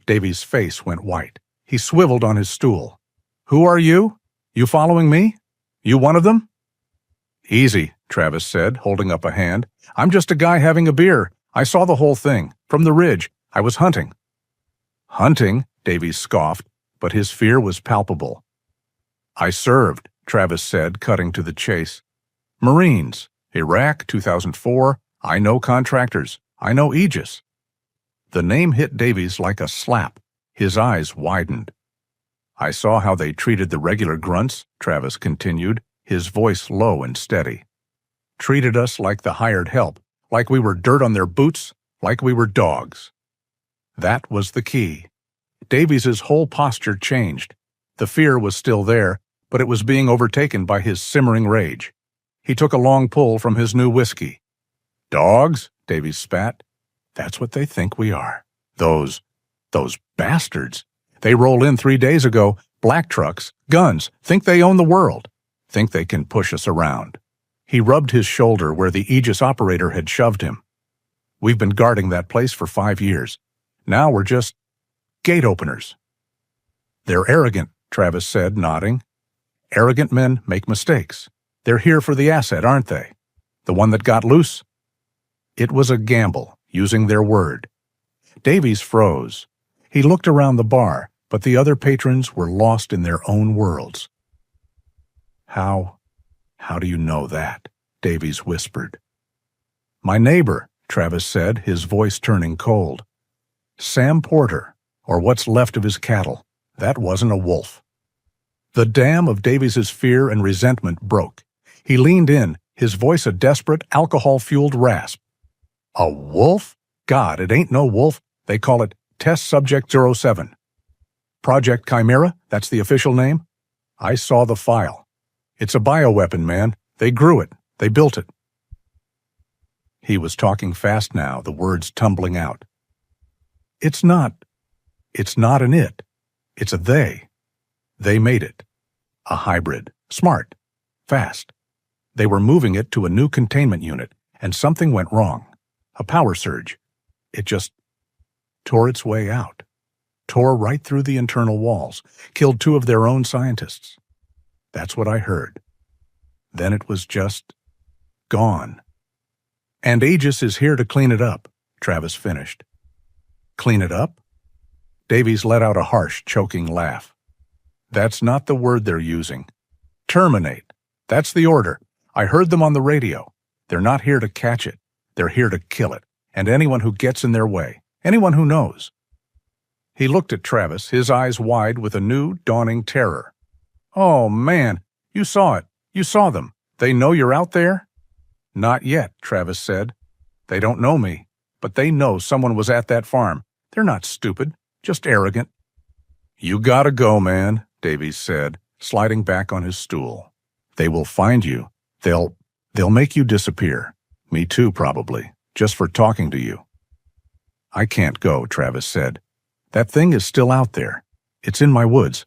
Davies' face went white. He swiveled on his stool. "Who are you? You following me? You one of them?" "Easy," Travis said, holding up a hand. "I'm just a guy having a beer. I saw the whole thing. From the ridge. I was hunting." "Hunting?" Davies scoffed, but his fear was palpable. "I served," Travis said, cutting to the chase. "Marines. Iraq, 2004. I know contractors. I know Aegis." The name hit Davies like a slap. His eyes widened. "I saw how they treated the regular grunts," Travis continued, his voice low and steady. "Treated us like the hired help, like we were dirt on their boots, like we were dogs." That was the key. Davies's whole posture changed. The fear was still there, but it was being overtaken by his simmering rage. He took a long pull from his new whiskey. "Dogs?" Davies spat. "That's what they think we are. Those bastards. They roll in 3 days ago, black trucks, guns, think they own the world, think they can push us around." He rubbed his shoulder where the Aegis operator had shoved him. "We've been guarding that place for 5 years. Now we're just gate openers." "They're arrogant," Travis said, nodding. "Arrogant men make mistakes. They're here for the asset, aren't they? The one that got loose?" It was a gamble, using their word. Davies froze. He looked around the bar, but the other patrons were lost in their own worlds. How do you know that?" Davies whispered. "My neighbor," Travis said, his voice turning cold. "Sam Porter, or what's left of his cattle. That wasn't a wolf." The dam of Davies's fear and resentment broke. He leaned in, his voice a desperate, alcohol-fueled rasp. "A wolf? God, it ain't no wolf. They call it Test Subject 07. Project Chimera, that's the official name. I saw the file. It's a bioweapon, man. They grew it. They built it." He was talking fast now, the words tumbling out. It's not an it. It's a they. They made it. A hybrid. Smart. Fast. They were moving it to a new containment unit, and something went wrong. A power surge. It just tore its way out. Tore right through the internal walls. Killed 2 of their own scientists. That's what I heard. Then it was just gone. And Aegis is here to clean it up, Travis finished. Clean it up? Davies let out a harsh, choking laugh. That's not the word they're using. Terminate. That's the order. I heard them on the radio. They're not here to catch it. They're here to kill it, and anyone who gets in their way, anyone who knows. He looked at Travis, his eyes wide with a new, dawning terror. Oh, man, you saw it. You saw them. They know you're out there? Not yet, Travis said. They don't know me, but they know someone was at that farm. They're not stupid, just arrogant. You gotta go, man, Davies said, sliding back on his stool. They will find you. They'll make you disappear. Me too, probably, just for talking to you. I can't go, Travis said. That thing is still out there. It's in my woods.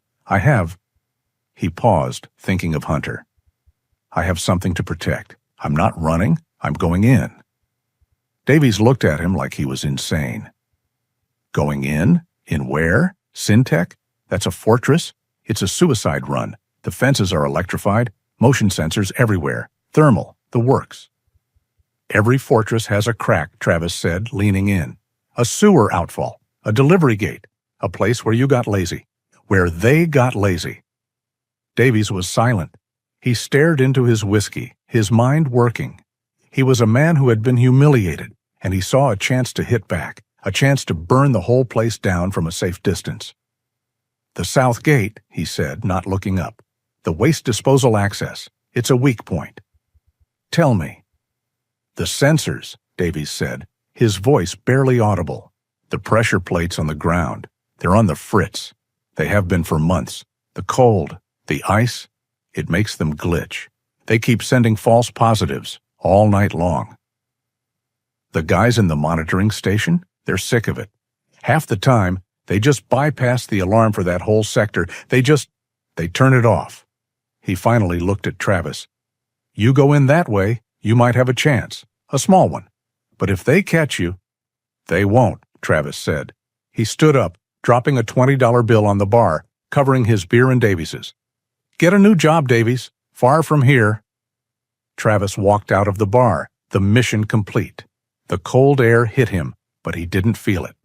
He paused, thinking of Hunter. I have something to protect. I'm not running. I'm going in. Davies looked at him like he was insane. Going in? In where? Syntech? That's a fortress? It's a suicide run. The fences are electrified, motion sensors everywhere, thermal, the works. Every fortress has a crack, Travis said, leaning in. A sewer outfall, a delivery gate, a place where you got lazy, where they got lazy. Davies was silent. He stared into his whiskey, his mind working. He was a man who had been humiliated, and he saw a chance to hit back, a chance to burn the whole place down from a safe distance. The south gate, he said, not looking up. The waste disposal access. It's a weak point. Tell me. The sensors, Davies said, his voice barely audible. The pressure plates on the ground. They're on the fritz. They have been for months. The cold, the ice, it makes them glitch. They keep sending false positives all night long. The guys in the monitoring station, they're sick of it. Half the time, they just bypass the alarm for that whole sector. They turn it off. He finally looked at Travis. You go in that way, you might have a chance. A small one. But if they catch you, they won't, Travis said. He stood up, dropping a $20 bill on the bar, covering his beer and Davies's. Get a new job, Davies. Far from here. Travis walked out of the bar, the mission complete. The cold air hit him, but he didn't feel it.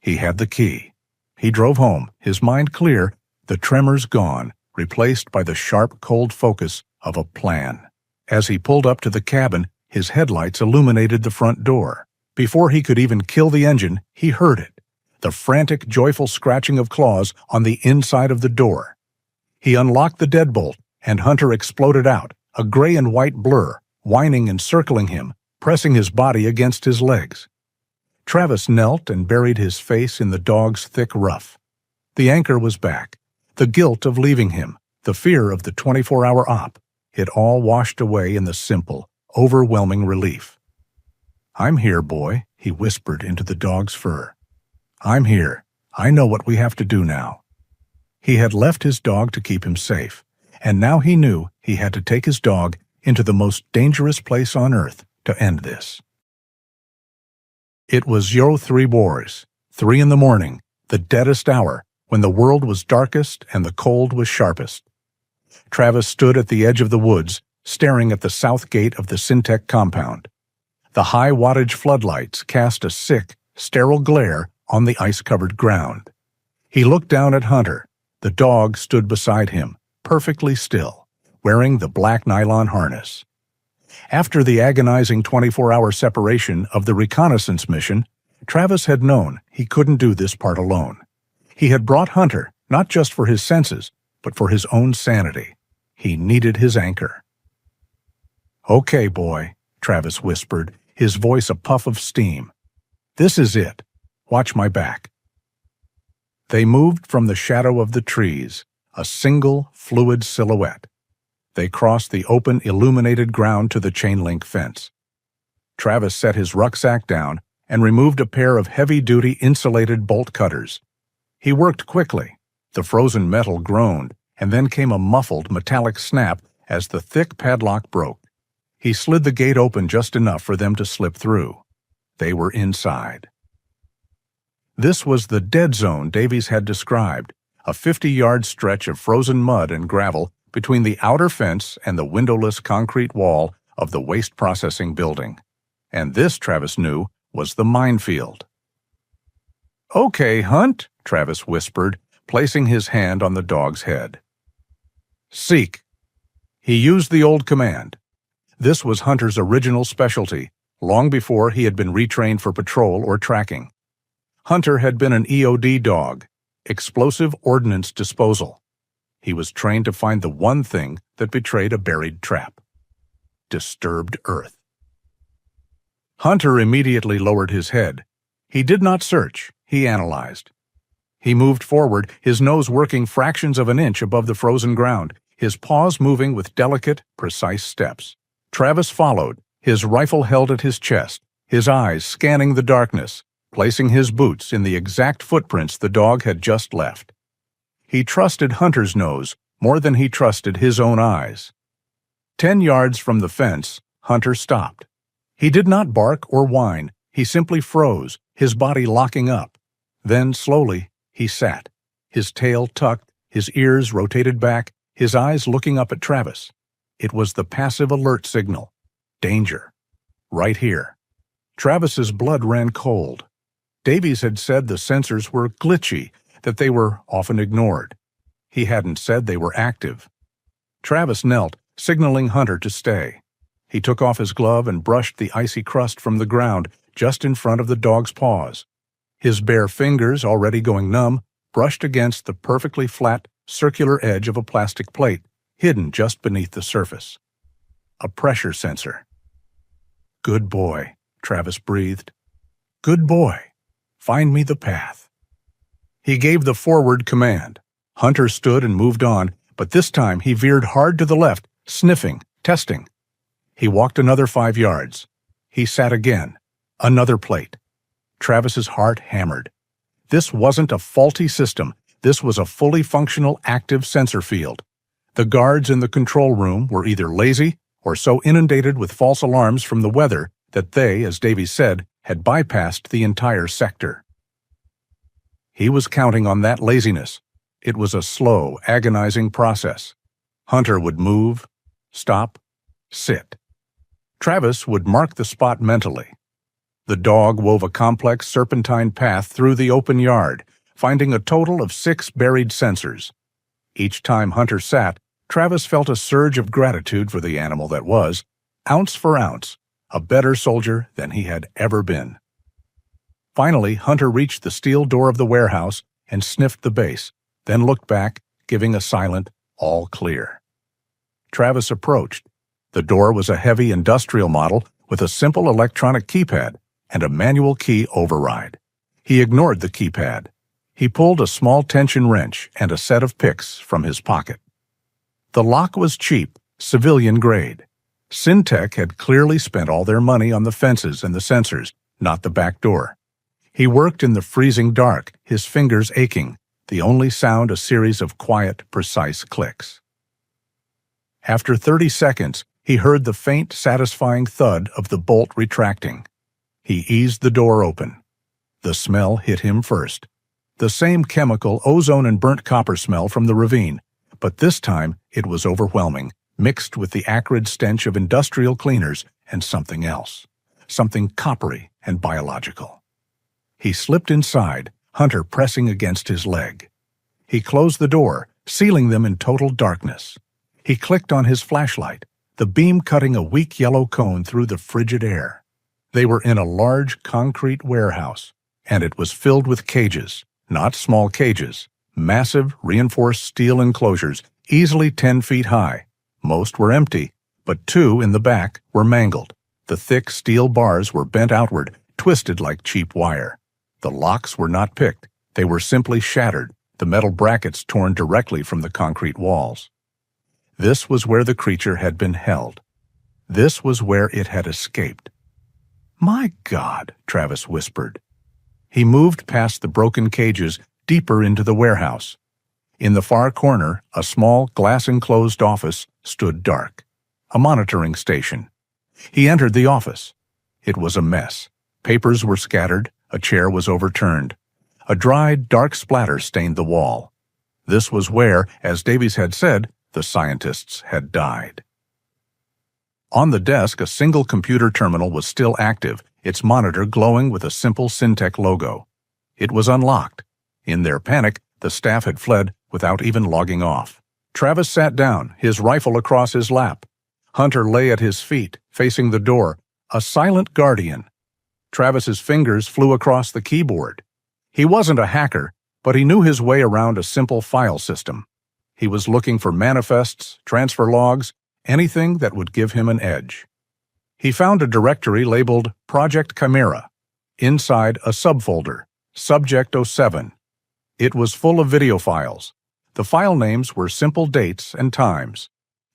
He had the key. He drove home, his mind clear, the tremors gone, replaced by the sharp, cold focus of a plan. As he pulled up to the cabin, his headlights illuminated the front door. Before he could even kill the engine, he heard it. The frantic, joyful scratching of claws on the inside of the door. He unlocked the deadbolt, and Hunter exploded out, a gray and white blur, whining and circling him, pressing his body against his legs. Travis knelt and buried his face in the dog's thick ruff. The anchor was back. The guilt of leaving him, the fear of the 24-hour op, it all washed away in the simple, overwhelming relief. I'm here, boy, he whispered into the dog's fur. I'm here. I know what we have to do now. He had left his dog to keep him safe, and now he knew he had to take his dog into the most dangerous place on earth to end this. It was Yo 3 Boars, 3 in the morning, the deadest hour, when the world was darkest and the cold was sharpest. Travis stood at the edge of the woods, staring at the south gate of the Syntech compound. The high-wattage floodlights cast a sick, sterile glare on the ice-covered ground. He looked down at Hunter. The dog stood beside him, perfectly still, wearing the black nylon harness. After the agonizing 24-hour separation of the reconnaissance mission, Travis had known he couldn't do this part alone. He had brought Hunter, not just for his senses, but for his own sanity. He needed his anchor. Okay, boy, Travis whispered, his voice a puff of steam. This is it. Watch my back. They moved from the shadow of the trees, a single, fluid silhouette. They crossed the open, illuminated ground to the chain-link fence. Travis set his rucksack down and removed a pair of heavy-duty insulated bolt cutters. He worked quickly. The frozen metal groaned, and then came a muffled metallic snap as the thick padlock broke. He slid the gate open just enough for them to slip through. They were inside. This was the dead zone Davies had described, a 50-yard stretch of frozen mud and gravel between the outer fence and the windowless concrete wall of the waste processing building. And this, Travis knew, was the minefield. "Okay, Hunt," Travis whispered, placing his hand on the dog's head. "Seek." He used the old command. This was Hunter's original specialty, long before he had been retrained for patrol or tracking. Hunter had been an EOD dog, explosive ordnance disposal. He was trained to find the one thing that betrayed a buried trap: disturbed earth. Hunter immediately lowered his head. He did not search, he analyzed. He moved forward, his nose working fractions of an inch above the frozen ground, his paws moving with delicate, precise steps. Travis followed, his rifle held at his chest, his eyes scanning the darkness, placing his boots in the exact footprints the dog had just left. He trusted Hunter's nose more than he trusted his own eyes. 10 yards from the fence, Hunter stopped. He did not bark or whine, he simply froze, his body locking up. Then, slowly, he sat, his tail tucked, his ears rotated back, his eyes looking up at Travis. It was the passive alert signal. Danger. Right here. Travis's blood ran cold. Davies had said the sensors were glitchy, that they were often ignored. He hadn't said they were active. Travis knelt, signaling Hunter to stay. He took off his glove and brushed the icy crust from the ground just in front of the dog's paws. His bare fingers, already going numb, brushed against the perfectly flat, circular edge of a plastic plate, hidden just beneath the surface. A pressure sensor. "Good boy," Travis breathed. "Good boy. Find me the path." He gave the forward command. Hunter stood and moved on, but this time he veered hard to the left, sniffing, testing. He walked another 5 yards. He sat again. Another plate. Travis's heart hammered. This wasn't a faulty system. This was a fully functional active sensor field. The guards in the control room were either lazy or so inundated with false alarms from the weather that they, as Davies said, had bypassed the entire sector. He was counting on that laziness. It was a slow, agonizing process. Hunter would move, stop, sit. Travis would mark the spot mentally. The dog wove a complex serpentine path through the open yard, finding a total of 6 buried sensors. Each time Hunter sat, Travis felt a surge of gratitude for the animal that was, ounce for ounce, a better soldier than he had ever been. Finally, Hunter reached the steel door of the warehouse and sniffed the base, then looked back, giving a silent, "all clear." Travis approached. The door was a heavy industrial model with a simple electronic keypad and a manual key override. He ignored the keypad. He pulled a small tension wrench and a set of picks from his pocket. The lock was cheap, civilian grade. Syntech had clearly spent all their money on the fences and the sensors, not the back door. He worked in the freezing dark, his fingers aching, the only sound a series of quiet, precise clicks. After 30 seconds, he heard the faint, satisfying thud of the bolt retracting. He eased the door open. The smell hit him first. The same chemical, ozone and burnt copper smell from the ravine, but this time it was overwhelming, mixed with the acrid stench of industrial cleaners and something else, something coppery and biological. He slipped inside, Hunter pressing against his leg. He closed the door, sealing them in total darkness. He clicked on his flashlight, the beam cutting a weak yellow cone through the frigid air. They were in a large concrete warehouse, and it was filled with cages, not small cages, massive reinforced steel enclosures, easily 10 feet high. Most were empty, but 2 in the back were mangled. The thick steel bars were bent outward, twisted like cheap wire. The locks were not picked. They were simply shattered, the metal brackets torn directly from the concrete walls. This was where the creature had been held. This was where it had escaped. "My God," Travis whispered. He moved past the broken cages deeper into the warehouse. In the far corner, a small glass-enclosed office stood dark, a monitoring station. He entered the office. It was a mess. Papers were scattered, a chair was overturned. A dried, dark splatter stained the wall. This was where, as Davies had said, the scientists had died. On the desk, a single computer terminal was still active, its monitor glowing with a simple Syntec logo. It was unlocked. In their panic, the staff had fled without even logging off. Travis sat down, his rifle across his lap. Hunter lay at his feet, facing the door, a silent guardian. Travis's fingers flew across the keyboard. He wasn't a hacker, but he knew his way around a simple file system. He was looking for manifests, transfer logs, anything that would give him an edge. He found a directory labeled Project Chimera. Inside, a subfolder, Subject 07. It was full of video files. The file names were simple dates and times.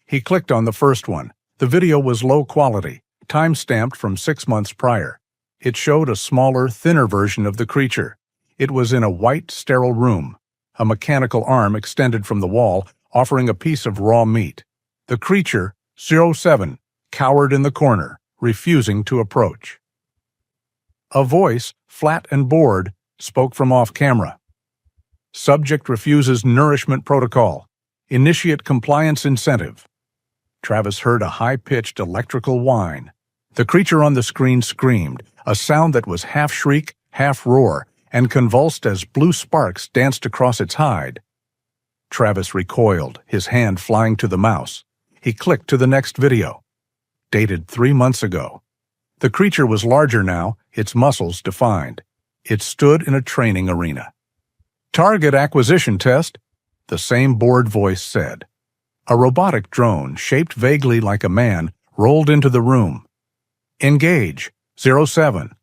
He clicked on the first one. The video was low quality, time-stamped from 6 months prior. It showed a smaller, thinner version of the creature. It was in a white, sterile room. A mechanical arm extended from the wall, offering a piece of raw meat. The creature, 07, cowered in the corner, refusing to approach. A voice, flat and bored, spoke from off-camera. Subject refuses nourishment protocol. Initiate compliance incentive. Travis heard a high-pitched electrical whine. The creature on the screen screamed, a sound that was half shriek, half roar, and convulsed as blue sparks danced across its hide. Travis recoiled, his hand flying to the mouse. He clicked to the next video. Dated 3 months ago. The creature was larger now, its muscles defined. It stood in a training arena. Target acquisition test, the same bored voice said. A robotic drone, shaped vaguely like a man, rolled into the room. Engage, 07.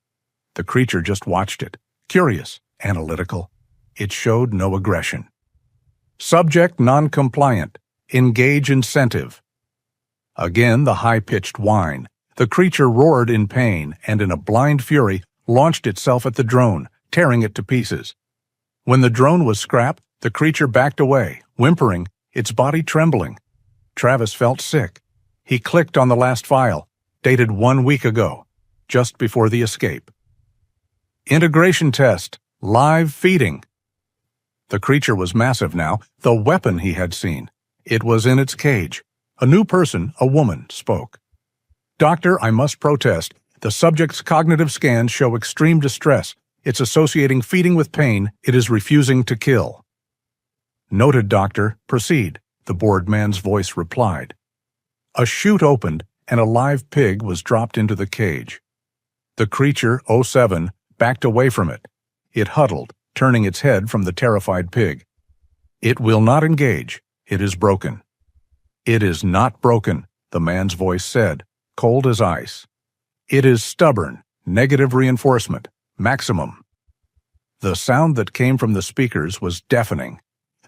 The creature just watched it, curious, analytical. It showed no aggression. Subject non-compliant. Engage incentive. Again the high-pitched whine. The creature roared in pain and in a blind fury launched itself at the drone, tearing it to pieces. When the drone was scrapped, the creature backed away, whimpering, its body trembling. Travis felt sick. He clicked on the last file, dated 1 week ago, just before the escape. Integration test. Live feeding. The creature was massive now, the weapon he had seen. It was in its cage. A new person, a woman, spoke. "Doctor, I must protest. The subject's cognitive scans show extreme distress. It's associating feeding with pain. It is refusing to kill." "Noted, doctor. Proceed," the bored man's voice replied. A chute opened, and a live pig was dropped into the cage. The creature, 07, backed away from it. It huddled, turning its head from the terrified pig. "It will not engage. It is broken." "It is not broken," the man's voice said, cold as ice. "It is stubborn, negative reinforcement, maximum." The sound that came from the speakers was deafening.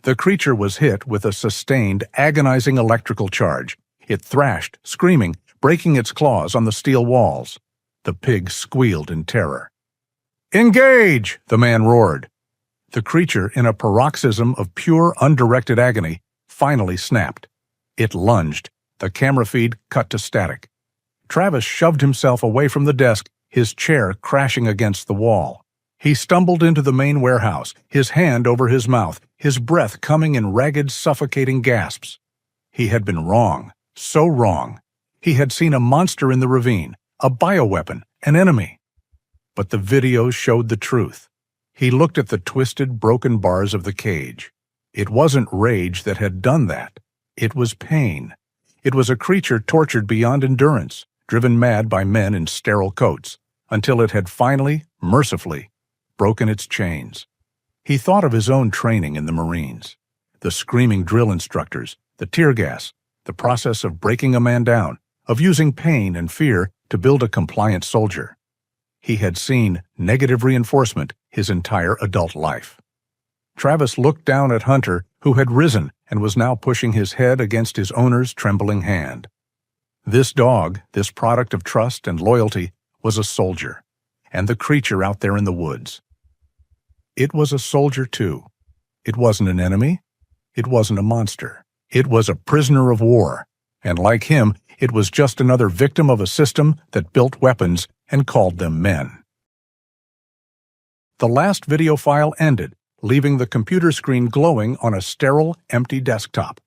The creature was hit with a sustained, agonizing electrical charge. It thrashed, screaming, breaking its claws on the steel walls. The pig squealed in terror. "Engage!" the man roared. The creature, in a paroxysm of pure, undirected agony, finally snapped. It lunged. The camera feed cut to static. Travis shoved himself away from the desk, his chair crashing against the wall. He stumbled into the main warehouse, his hand over his mouth, his breath coming in ragged, suffocating gasps. He had been wrong, so wrong. He had seen a monster in the ravine, a bioweapon, an enemy. But the video showed the truth. He looked at the twisted, broken bars of the cage. It wasn't rage that had done that. It was pain. It was a creature tortured beyond endurance, driven mad by men in sterile coats, until it had finally, mercifully, broken its chains. He thought of his own training in the Marines. The screaming drill instructors, the tear gas, the process of breaking a man down, of using pain and fear to build a compliant soldier. He had seen negative reinforcement his entire adult life. Travis looked down at Hunter, who had risen and was now pushing his head against his owner's trembling hand. This dog, this product of trust and loyalty, was a soldier, and the creature out there in the woods. It was a soldier too. It wasn't an enemy. It wasn't a monster. It was a prisoner of war, and like him, it was just another victim of a system that built weapons and called them men. The last video file ended, leaving the computer screen glowing on a sterile, empty desktop.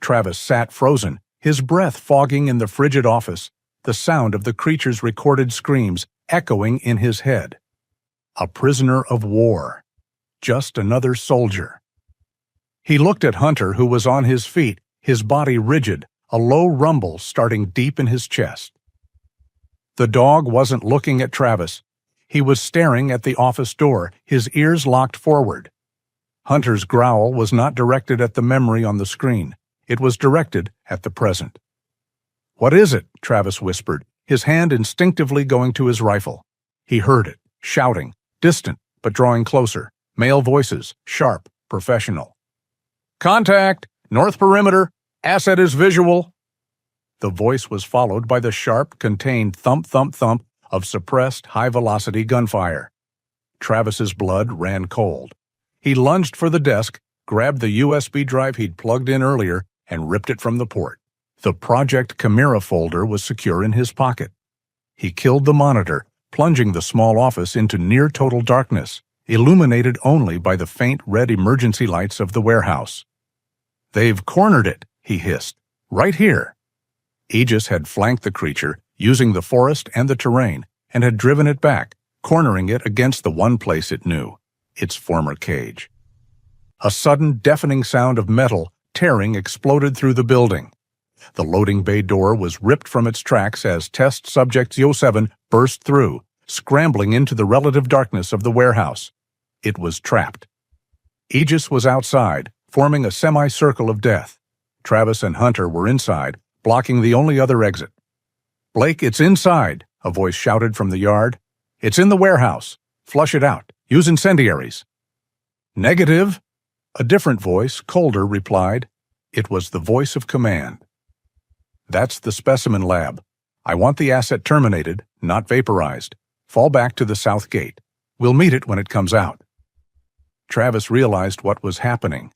Travis sat frozen, his breath fogging in the frigid office, the sound of the creature's recorded screams echoing in his head. A prisoner of war. Just another soldier. He looked at Hunter, who was on his feet, his body rigid, a low rumble starting deep in his chest. The dog wasn't looking at Travis. He was staring at the office door, his ears locked forward. Hunter's growl was not directed at the memory on the screen. It was directed at the present. "What is it?" Travis whispered, his hand instinctively going to his rifle. He heard it, shouting, distant but drawing closer, male voices, sharp, professional. "Contact! North perimeter! Asset is visual!" The voice was followed by the sharp, contained thump, thump, thump of suppressed, high-velocity gunfire. Travis's blood ran cold. He lunged for the desk, grabbed the USB drive he'd plugged in earlier, and ripped it from the port. The Project Chimera folder was secure in his pocket. He killed the monitor, plunging the small office into near-total darkness, illuminated only by the faint red emergency lights of the warehouse. "They've cornered it," he hissed. "Right here." Aegis had flanked the creature, using the forest and the terrain, and had driven it back, cornering it against the one place it knew, its former cage. A sudden, deafening sound of metal tearing exploded through the building. The loading bay door was ripped from its tracks as Test Subject 07 burst through, scrambling into the relative darkness of the warehouse. It was trapped. Aegis was outside, forming a semicircle of death. Travis and Hunter were inside, blocking the only other exit. "Blake, it's inside," a voice shouted from the yard. "It's in the warehouse. Flush it out. Use incendiaries." "Negative," a different voice, colder, replied. It was the voice of command. "That's the specimen lab. I want the asset terminated, not vaporized. Fall back to the south gate. We'll meet it when it comes out." Travis realized what was happening.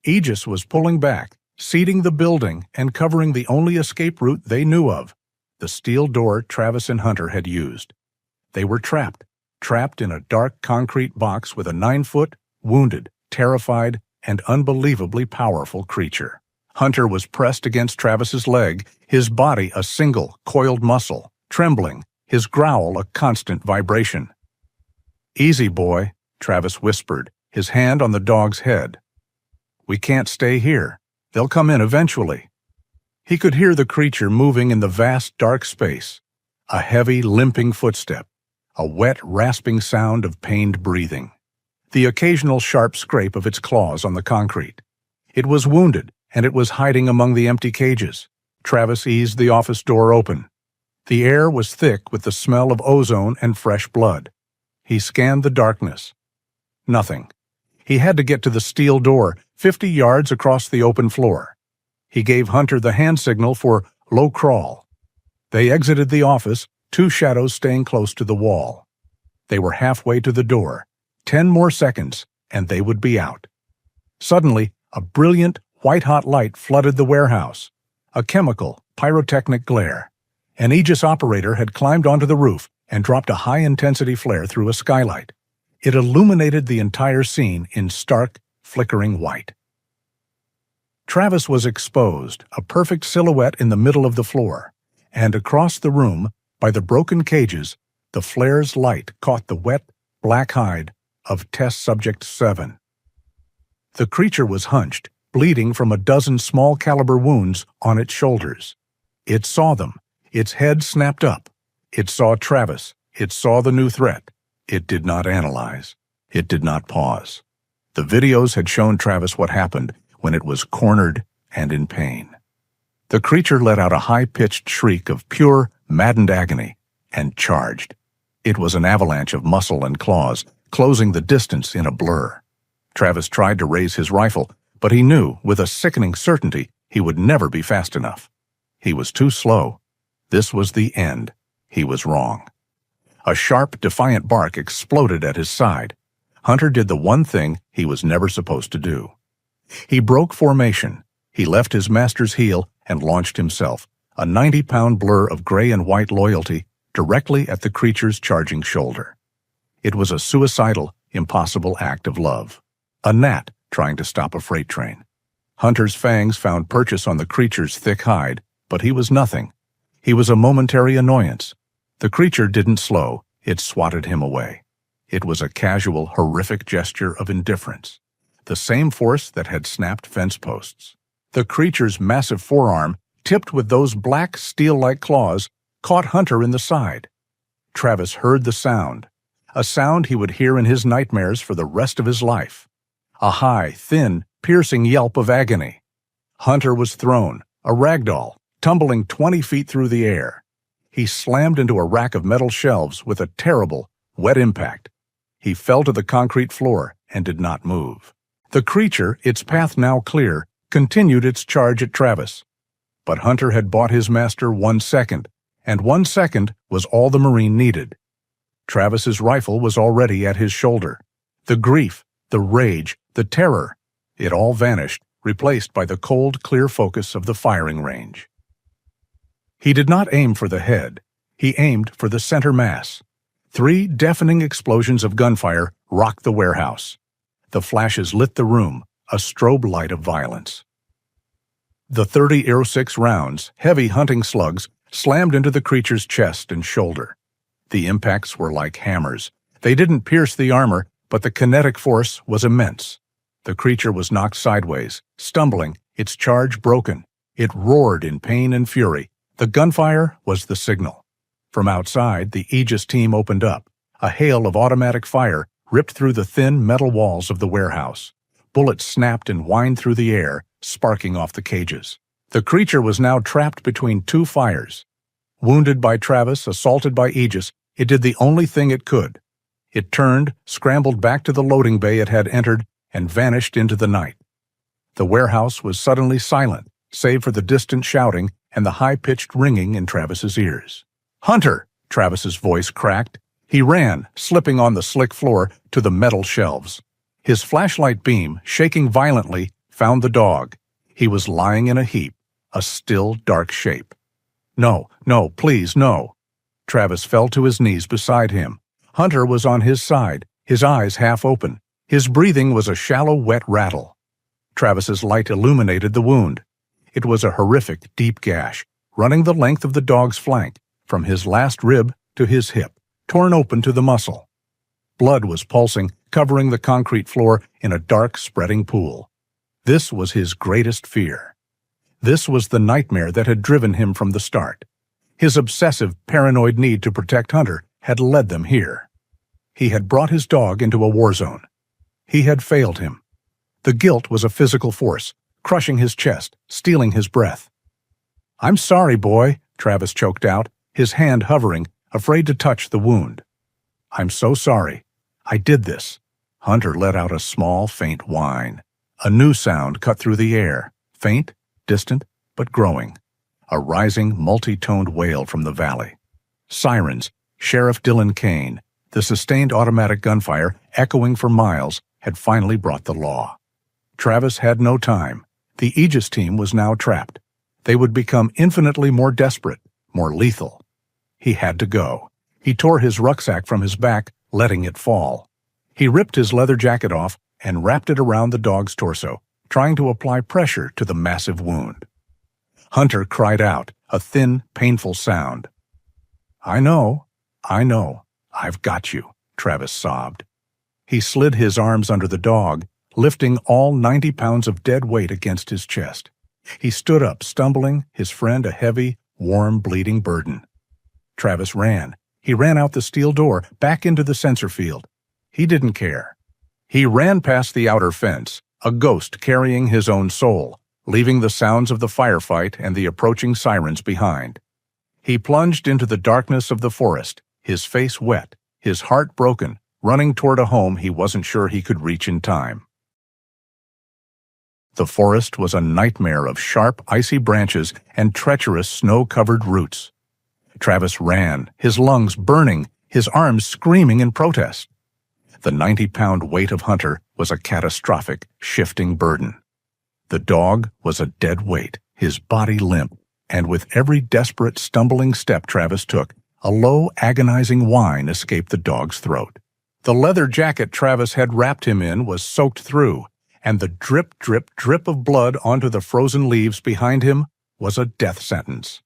Aegis was pulling back, seeding the building and covering the only escape route they knew of, the steel door Travis and Hunter had used. They were trapped in a dark concrete box with a 9-foot, wounded, terrified, and unbelievably powerful creature. Hunter was pressed against Travis's leg, his body a single, coiled muscle, trembling, his growl a constant vibration. "Easy, boy," Travis whispered, his hand on the dog's head. "We can't stay here. They'll come in eventually." He could hear the creature moving in the vast, dark space. A heavy, limping footstep. A wet, rasping sound of pained breathing. The occasional sharp scrape of its claws on the concrete. It was wounded, and it was hiding among the empty cages. Travis eased the office door open. The air was thick with the smell of ozone and fresh blood. He scanned the darkness. Nothing. He had to get to the steel door, 50 yards across the open floor. He gave Hunter the hand signal for low crawl. They exited the office, 2 shadows staying close to the wall. They were halfway to the door. 10 more seconds, and they would be out. Suddenly, a brilliant, white-hot light flooded the warehouse. A chemical, pyrotechnic glare. An Aegis operator had climbed onto the roof and dropped a high-intensity flare through a skylight. It illuminated the entire scene in stark, flickering white. Travis was exposed, a perfect silhouette in the middle of the floor, and across the room, by the broken cages, the flare's light caught the wet, black hide of Test Subject 7. The creature was hunched, bleeding from a dozen small-caliber wounds on its shoulders. It saw them. Its head snapped up. It saw Travis. It saw the new threat. It did not analyze. It did not pause. The videos had shown Travis what happened when it was cornered and in pain. The creature let out a high-pitched shriek of pure, maddened agony and charged. It was an avalanche of muscle and claws, closing the distance in a blur. Travis tried to raise his rifle, but he knew, with a sickening certainty, he would never be fast enough. He was too slow. This was the end. He was wrong. A sharp, defiant bark exploded at his side. Hunter did the one thing he was never supposed to do. He broke formation. He left his master's heel and launched himself, a 90-pound blur of gray and white loyalty, directly at the creature's charging shoulder. It was a suicidal, impossible act of love. A gnat trying to stop a freight train. Hunter's fangs found purchase on the creature's thick hide, but he was nothing. He was a momentary annoyance. The creature didn't slow, it swatted him away. It was a casual, horrific gesture of indifference. The same force that had snapped fence posts. The creature's massive forearm, tipped with those black, steel-like claws, caught Hunter in the side. Travis heard the sound, a sound he would hear in his nightmares for the rest of his life. A high, thin, piercing yelp of agony. Hunter was thrown, a ragdoll, tumbling 20 feet through the air. He slammed into a rack of metal shelves with a terrible, wet impact. He fell to the concrete floor and did not move. The creature, its path now clear, continued its charge at Travis. But Hunter had bought his master 1 second, and 1 second was all the Marine needed. Travis's rifle was already at his shoulder. The grief, the rage, the terror, it all vanished, replaced by the cold, clear focus of the firing range. He did not aim for the head. He aimed for the center mass. 3 deafening explosions of gunfire rocked the warehouse. The flashes lit the room, a strobe light of violence. The 30 .06 rounds, heavy hunting slugs, slammed into the creature's chest and shoulder. The impacts were like hammers. They didn't pierce the armor, but the kinetic force was immense. The creature was knocked sideways, stumbling, its charge broken. It roared in pain and fury. The gunfire was the signal. From outside, the Aegis team opened up. A hail of automatic fire ripped through the thin metal walls of the warehouse. Bullets snapped and whined through the air, sparking off the cages. The creature was now trapped between 2 fires. Wounded by Travis, assaulted by Aegis, it did the only thing it could. It turned, scrambled back to the loading bay it had entered, and vanished into the night. The warehouse was suddenly silent, save for the distant shouting and the high-pitched ringing in Travis's ears. "Hunter!" Travis's voice cracked. He ran, slipping on the slick floor, to the metal shelves. His flashlight beam, shaking violently, found the dog. He was lying in a heap, a still, dark shape. "No, no, please, no." Travis fell to his knees beside him. Hunter was on his side, his eyes half open. His breathing was a shallow, wet rattle. Travis's light illuminated the wound. It was a horrific, deep gash, running the length of the dog's flank, from his last rib to his hip, torn open to the muscle. Blood was pulsing, covering the concrete floor in a dark, spreading pool. This was his greatest fear. This was the nightmare that had driven him from the start. His obsessive, paranoid need to protect Hunter had led them here. He had brought his dog into a war zone. He had failed him. The guilt was a physical force, crushing his chest, stealing his breath. "I'm sorry, boy," Travis choked out, his hand hovering, afraid to touch the wound. "I'm so sorry. I did this." Hunter let out a small, faint whine. A new sound cut through the air, faint, distant, but growing. A rising, multi-toned wail from the valley. Sirens, Sheriff Dylan Kane, the sustained automatic gunfire, echoing for miles, had finally brought the law. Travis had no time. The Aegis team was now trapped. They would become infinitely more desperate, more lethal. He had to go. He tore his rucksack from his back, letting it fall. He ripped his leather jacket off and wrapped it around the dog's torso, trying to apply pressure to the massive wound. Hunter cried out, a thin, painful sound. I know, I've got you," Travis sobbed. He slid his arms under the dog, lifting all 90 pounds of dead weight against his chest. He stood up, stumbling, his friend a heavy, warm, bleeding burden. Travis ran. He ran out the steel door, back into the sensor field. He didn't care. He ran past the outer fence, a ghost carrying his own soul, leaving the sounds of the firefight and the approaching sirens behind. He plunged into the darkness of the forest, his face wet, his heart broken, running toward a home he wasn't sure he could reach in time. The forest was a nightmare of sharp, icy branches and treacherous, snow-covered roots. Travis ran, his lungs burning, his arms screaming in protest. The 90-pound weight of Hunter was a catastrophic, shifting burden. The dog was a dead weight, his body limp, and with every desperate, stumbling step Travis took, a low, agonizing whine escaped the dog's throat. The leather jacket Travis had wrapped him in was soaked through, and the drip, drip, drip of blood onto the frozen leaves behind him was a death sentence.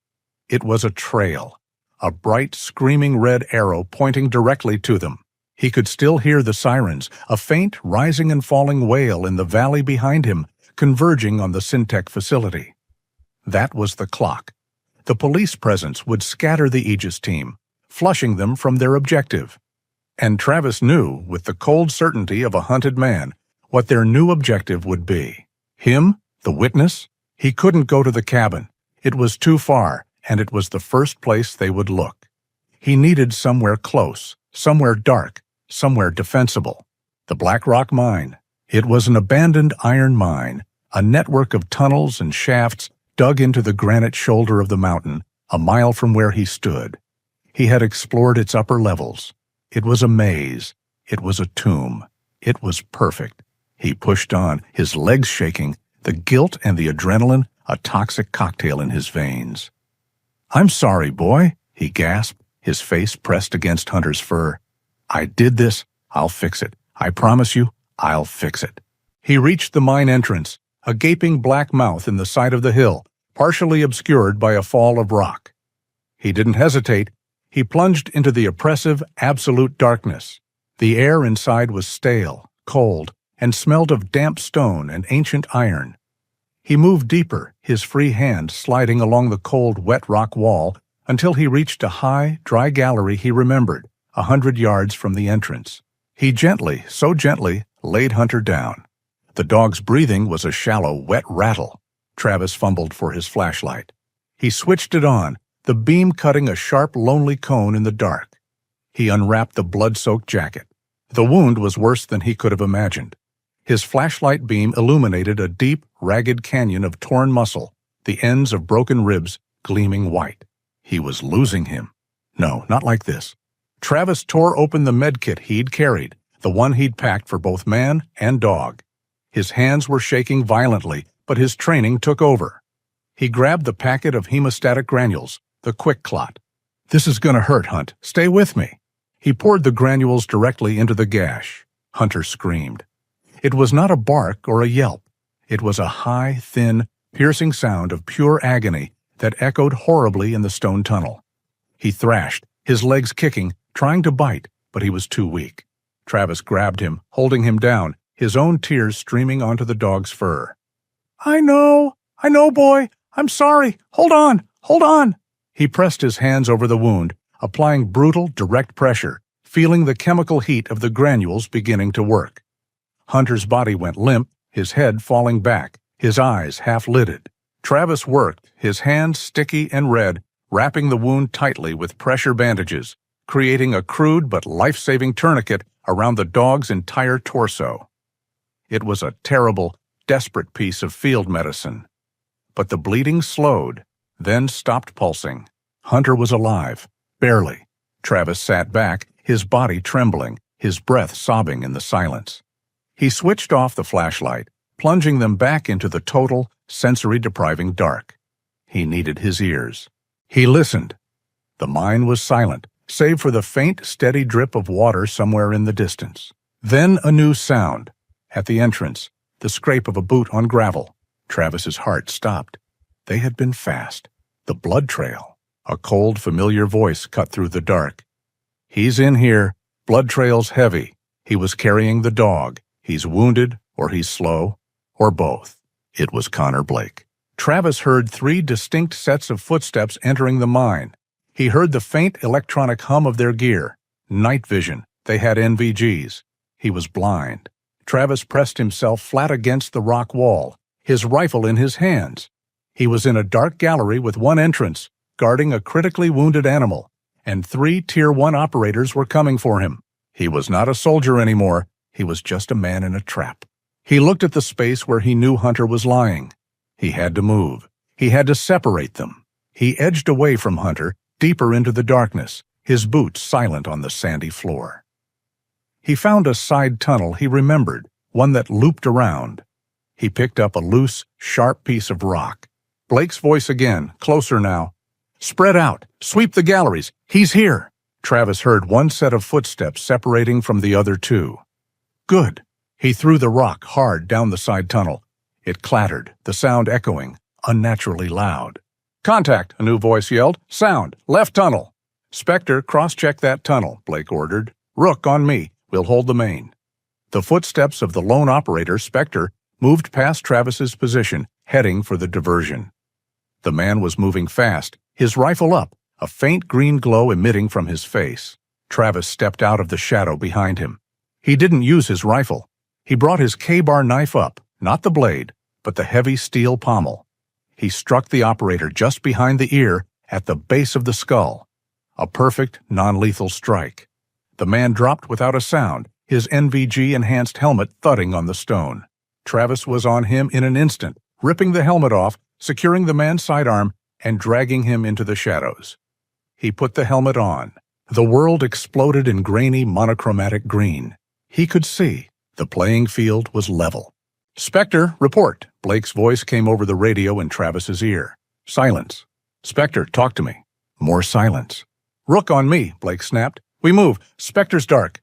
It was a trail, a bright, screaming red arrow pointing directly to them. He could still hear the sirens, a faint rising and falling wail in the valley behind him, converging on the Syntec facility. That was the clock. The police presence would scatter the Aegis team, flushing them from their objective. And Travis knew, with the cold certainty of a hunted man, what their new objective would be. Him, the witness? He couldn't go to the cabin. It was too far, and it was the first place they would look. He needed somewhere close, somewhere dark, somewhere defensible. The Black Rock Mine. It was an abandoned iron mine, a network of tunnels and shafts dug into the granite shoulder of the mountain, a mile from where he stood. He had explored its upper levels. It was a maze. It was a tomb. It was perfect. He pushed on, his legs shaking, the guilt and the adrenaline a toxic cocktail in his veins. "I'm sorry, boy," he gasped, his face pressed against Hunter's fur. "I did this. I'll fix it. I promise you, I'll fix it." He reached the mine entrance, a gaping black mouth in the side of the hill, partially obscured by a fall of rock. He didn't hesitate. He plunged into the oppressive, absolute darkness. The air inside was stale, cold, and smelled of damp stone and ancient iron. He moved deeper, his free hand sliding along the cold, wet rock wall until he reached a high, dry gallery he remembered, 100 yards from the entrance. He gently, so gently, laid Hunter down. The dog's breathing was a shallow, wet rattle. Travis fumbled for his flashlight. He switched it on, the beam cutting a sharp, lonely cone in the dark. He unwrapped the blood-soaked jacket. The wound was worse than he could have imagined. His flashlight beam illuminated a deep, ragged canyon of torn muscle, the ends of broken ribs gleaming white. He was losing him. No, not like this. Travis tore open the medkit he'd carried, the one he'd packed for both man and dog. His hands were shaking violently, but his training took over. He grabbed the packet of hemostatic granules, the quick clot. "This is gonna hurt, Hunt. Stay with me." He poured the granules directly into the gash. Hunter screamed. It was not a bark or a yelp. It was a high, thin, piercing sound of pure agony that echoed horribly in the stone tunnel. He thrashed, his legs kicking, trying to bite, but he was too weak. Travis grabbed him, holding him down, his own tears streaming onto the dog's fur. I know, boy. I'm sorry. Hold on. He pressed his hands over the wound, applying brutal, direct pressure, feeling the chemical heat of the granules beginning to work. Hunter's body went limp, his head falling back, his eyes half-lidded. Travis worked, his hands sticky and red, wrapping the wound tightly with pressure bandages, creating a crude but life-saving tourniquet around the dog's entire torso. It was a terrible, desperate piece of field medicine. But the bleeding slowed, then stopped pulsing. Hunter was alive, barely. Travis sat back, his body trembling, his breath sobbing in the silence. He switched off the flashlight, plunging them back into the total, sensory-depriving dark. He needed his ears. He listened. The mine was silent, save for the faint, steady drip of water somewhere in the distance. Then a new sound. At the entrance, the scrape of a boot on gravel. Travis's heart stopped. They had been fast. The blood trail. A cold, familiar voice cut through the dark. He's in here. Blood trail's heavy. He was carrying the dog. He's wounded, or he's slow, or both. It was Connor Blake. Travis heard 3 distinct sets of footsteps entering the mine. He heard the faint electronic hum of their gear. Night vision. They had NVGs. He was blind. Travis pressed himself flat against the rock wall, his rifle in his hands. He was in a dark gallery with one entrance, guarding a critically wounded animal, and 3 Tier 1 operators were coming for him. He was not a soldier anymore. He was just a man in a trap. He looked at the space where he knew Hunter was lying. He had to move. He had to separate them. He edged away from Hunter, deeper into the darkness, his boots silent on the sandy floor. He found a side tunnel he remembered, one that looped around. He picked up a loose, sharp piece of rock. Blake's voice again, closer now. "Spread out! Sweep the galleries! He's here!" Travis heard one set of footsteps separating from the other two. Good. He threw the rock hard down the side tunnel. It clattered, the sound echoing, unnaturally loud. "Contact!" a new voice yelled. "Sound! Left tunnel!" "Spectre, cross-check that tunnel," Blake ordered. "Rook, on me. We'll hold the main." The footsteps of the lone operator, Spectre, moved past Travis's position, heading for the diversion. The man was moving fast, his rifle up, a faint green glow emitting from his face. Travis stepped out of the shadow behind him. He didn't use his rifle. He brought his K-bar knife up, not the blade, but the heavy steel pommel. He struck the operator just behind the ear, at the base of the skull. A perfect, non-lethal strike. The man dropped without a sound, his NVG-enhanced helmet thudding on the stone. Travis was on him in an instant, ripping the helmet off, securing the man's sidearm, and dragging him into the shadows. He put the helmet on. The world exploded in grainy, monochromatic green. He could see. The playing field was level. "Spectre, report." Blake's voice came over the radio in Travis's ear. Silence. "Spectre, talk to me." More silence. "Rook, on me," Blake snapped. "We move. Spectre's dark."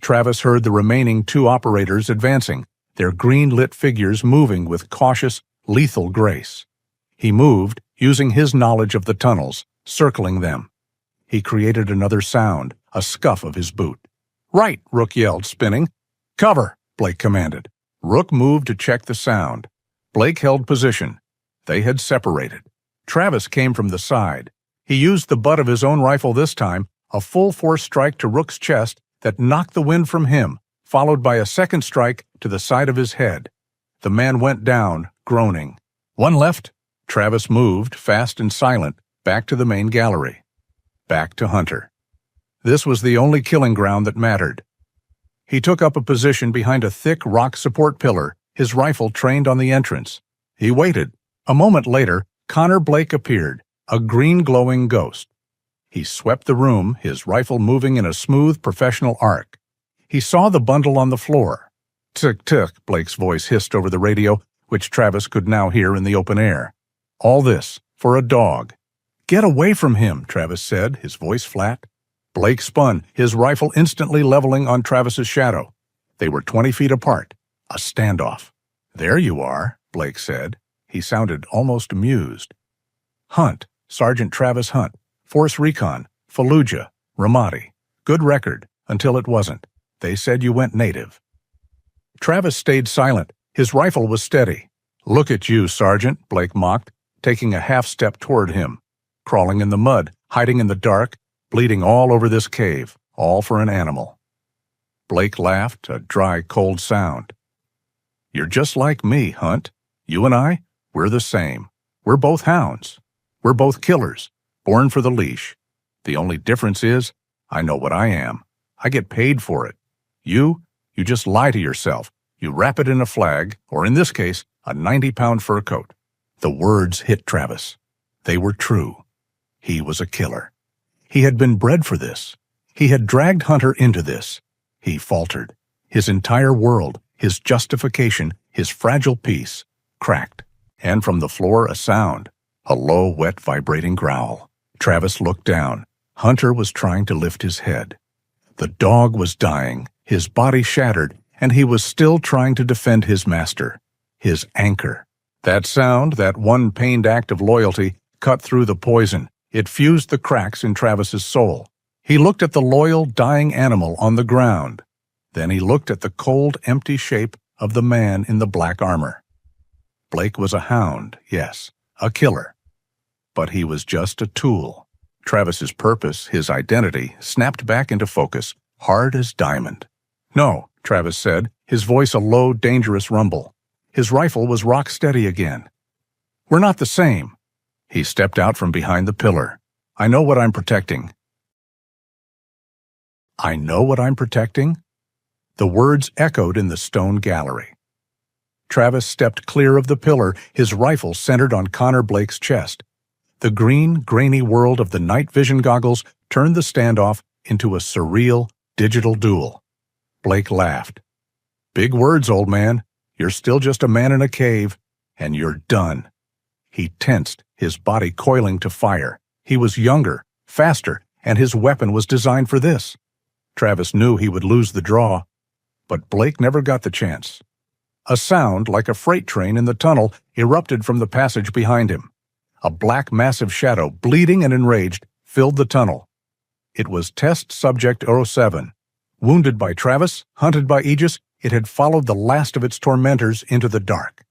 Travis heard the remaining two operators advancing, their green-lit figures moving with cautious, lethal grace. He moved, using his knowledge of the tunnels, circling them. He created another sound, a scuff of his boot. "Right," Rook yelled, spinning. "Cover," Blake commanded. Rook moved to check the sound. Blake held position. They had separated. Travis came from the side. He used the butt of his own rifle this time, a full-force strike to Rook's chest that knocked the wind from him, followed by a second strike to the side of his head. The man went down, groaning. "One left." Travis moved, fast and silent, back to the main gallery. Back to Hunter. This was the only killing ground that mattered. He took up a position behind a thick rock support pillar, his rifle trained on the entrance. He waited. A moment later, Connor Blake appeared, a green-glowing ghost. He swept the room, his rifle moving in a smooth, professional arc. He saw the bundle on the floor. "Tick-tick," Blake's voice hissed over the radio, which Travis could now hear in the open air. "All this, for a dog." "Get away from him," Travis said, his voice flat. Blake spun, his rifle instantly leveling on Travis's shadow. They were 20 feet apart. A standoff. "There you are," Blake said. He sounded almost amused. "Hunt, Sergeant Travis Hunt, Force Recon, Fallujah, Ramadi. Good record, until it wasn't. They said you went native." Travis stayed silent. His rifle was steady. "Look at you, Sergeant," Blake mocked, taking a half-step toward him. "Crawling in the mud, hiding in the dark, bleeding all over this cave, all for an animal." Blake laughed, a dry, cold sound. "You're just like me, Hunt. You and I, we're the same. We're both hounds. We're both killers, born for the leash. The only difference is, I know what I am. I get paid for it. You just lie to yourself. You wrap it in a flag, or in this case, a 90-pound fur coat." The words hit Travis. They were true. He was a killer. He had been bred for this. He had dragged Hunter into this. He faltered. His entire world, his justification, his fragile peace, cracked. And from the floor a sound, a low, wet, vibrating growl. Travis looked down. Hunter was trying to lift his head. The dog was dying, his body shattered, and he was still trying to defend his master, his anchor. That sound, that one pained act of loyalty, cut through the poison. It fused the cracks in Travis's soul. He looked at the loyal, dying animal on the ground. Then he looked at the cold, empty shape of the man in the black armor. Blake was a hound, yes, a killer. But he was just a tool. Travis's purpose, his identity, snapped back into focus, hard as diamond. "No," Travis said, his voice a low, dangerous rumble. His rifle was rock steady again. "We're not the same." He stepped out from behind the pillar. "I know what I'm protecting." "I know what I'm protecting?" The words echoed in the stone gallery. Travis stepped clear of the pillar, his rifle centered on Connor Blake's chest. The green, grainy world of the night vision goggles turned the standoff into a surreal, digital duel. Blake laughed. "Big words, old man. You're still just a man in a cave, and you're done." He tensed, his body coiling to fire. He was younger, faster, and his weapon was designed for this. Travis knew he would lose the draw, but Blake never got the chance. A sound like a freight train in the tunnel erupted from the passage behind him. A black, massive shadow, bleeding and enraged, filled the tunnel. It was Test Subject 07. Wounded by Travis, hunted by Aegis, it had followed the last of its tormentors into the dark.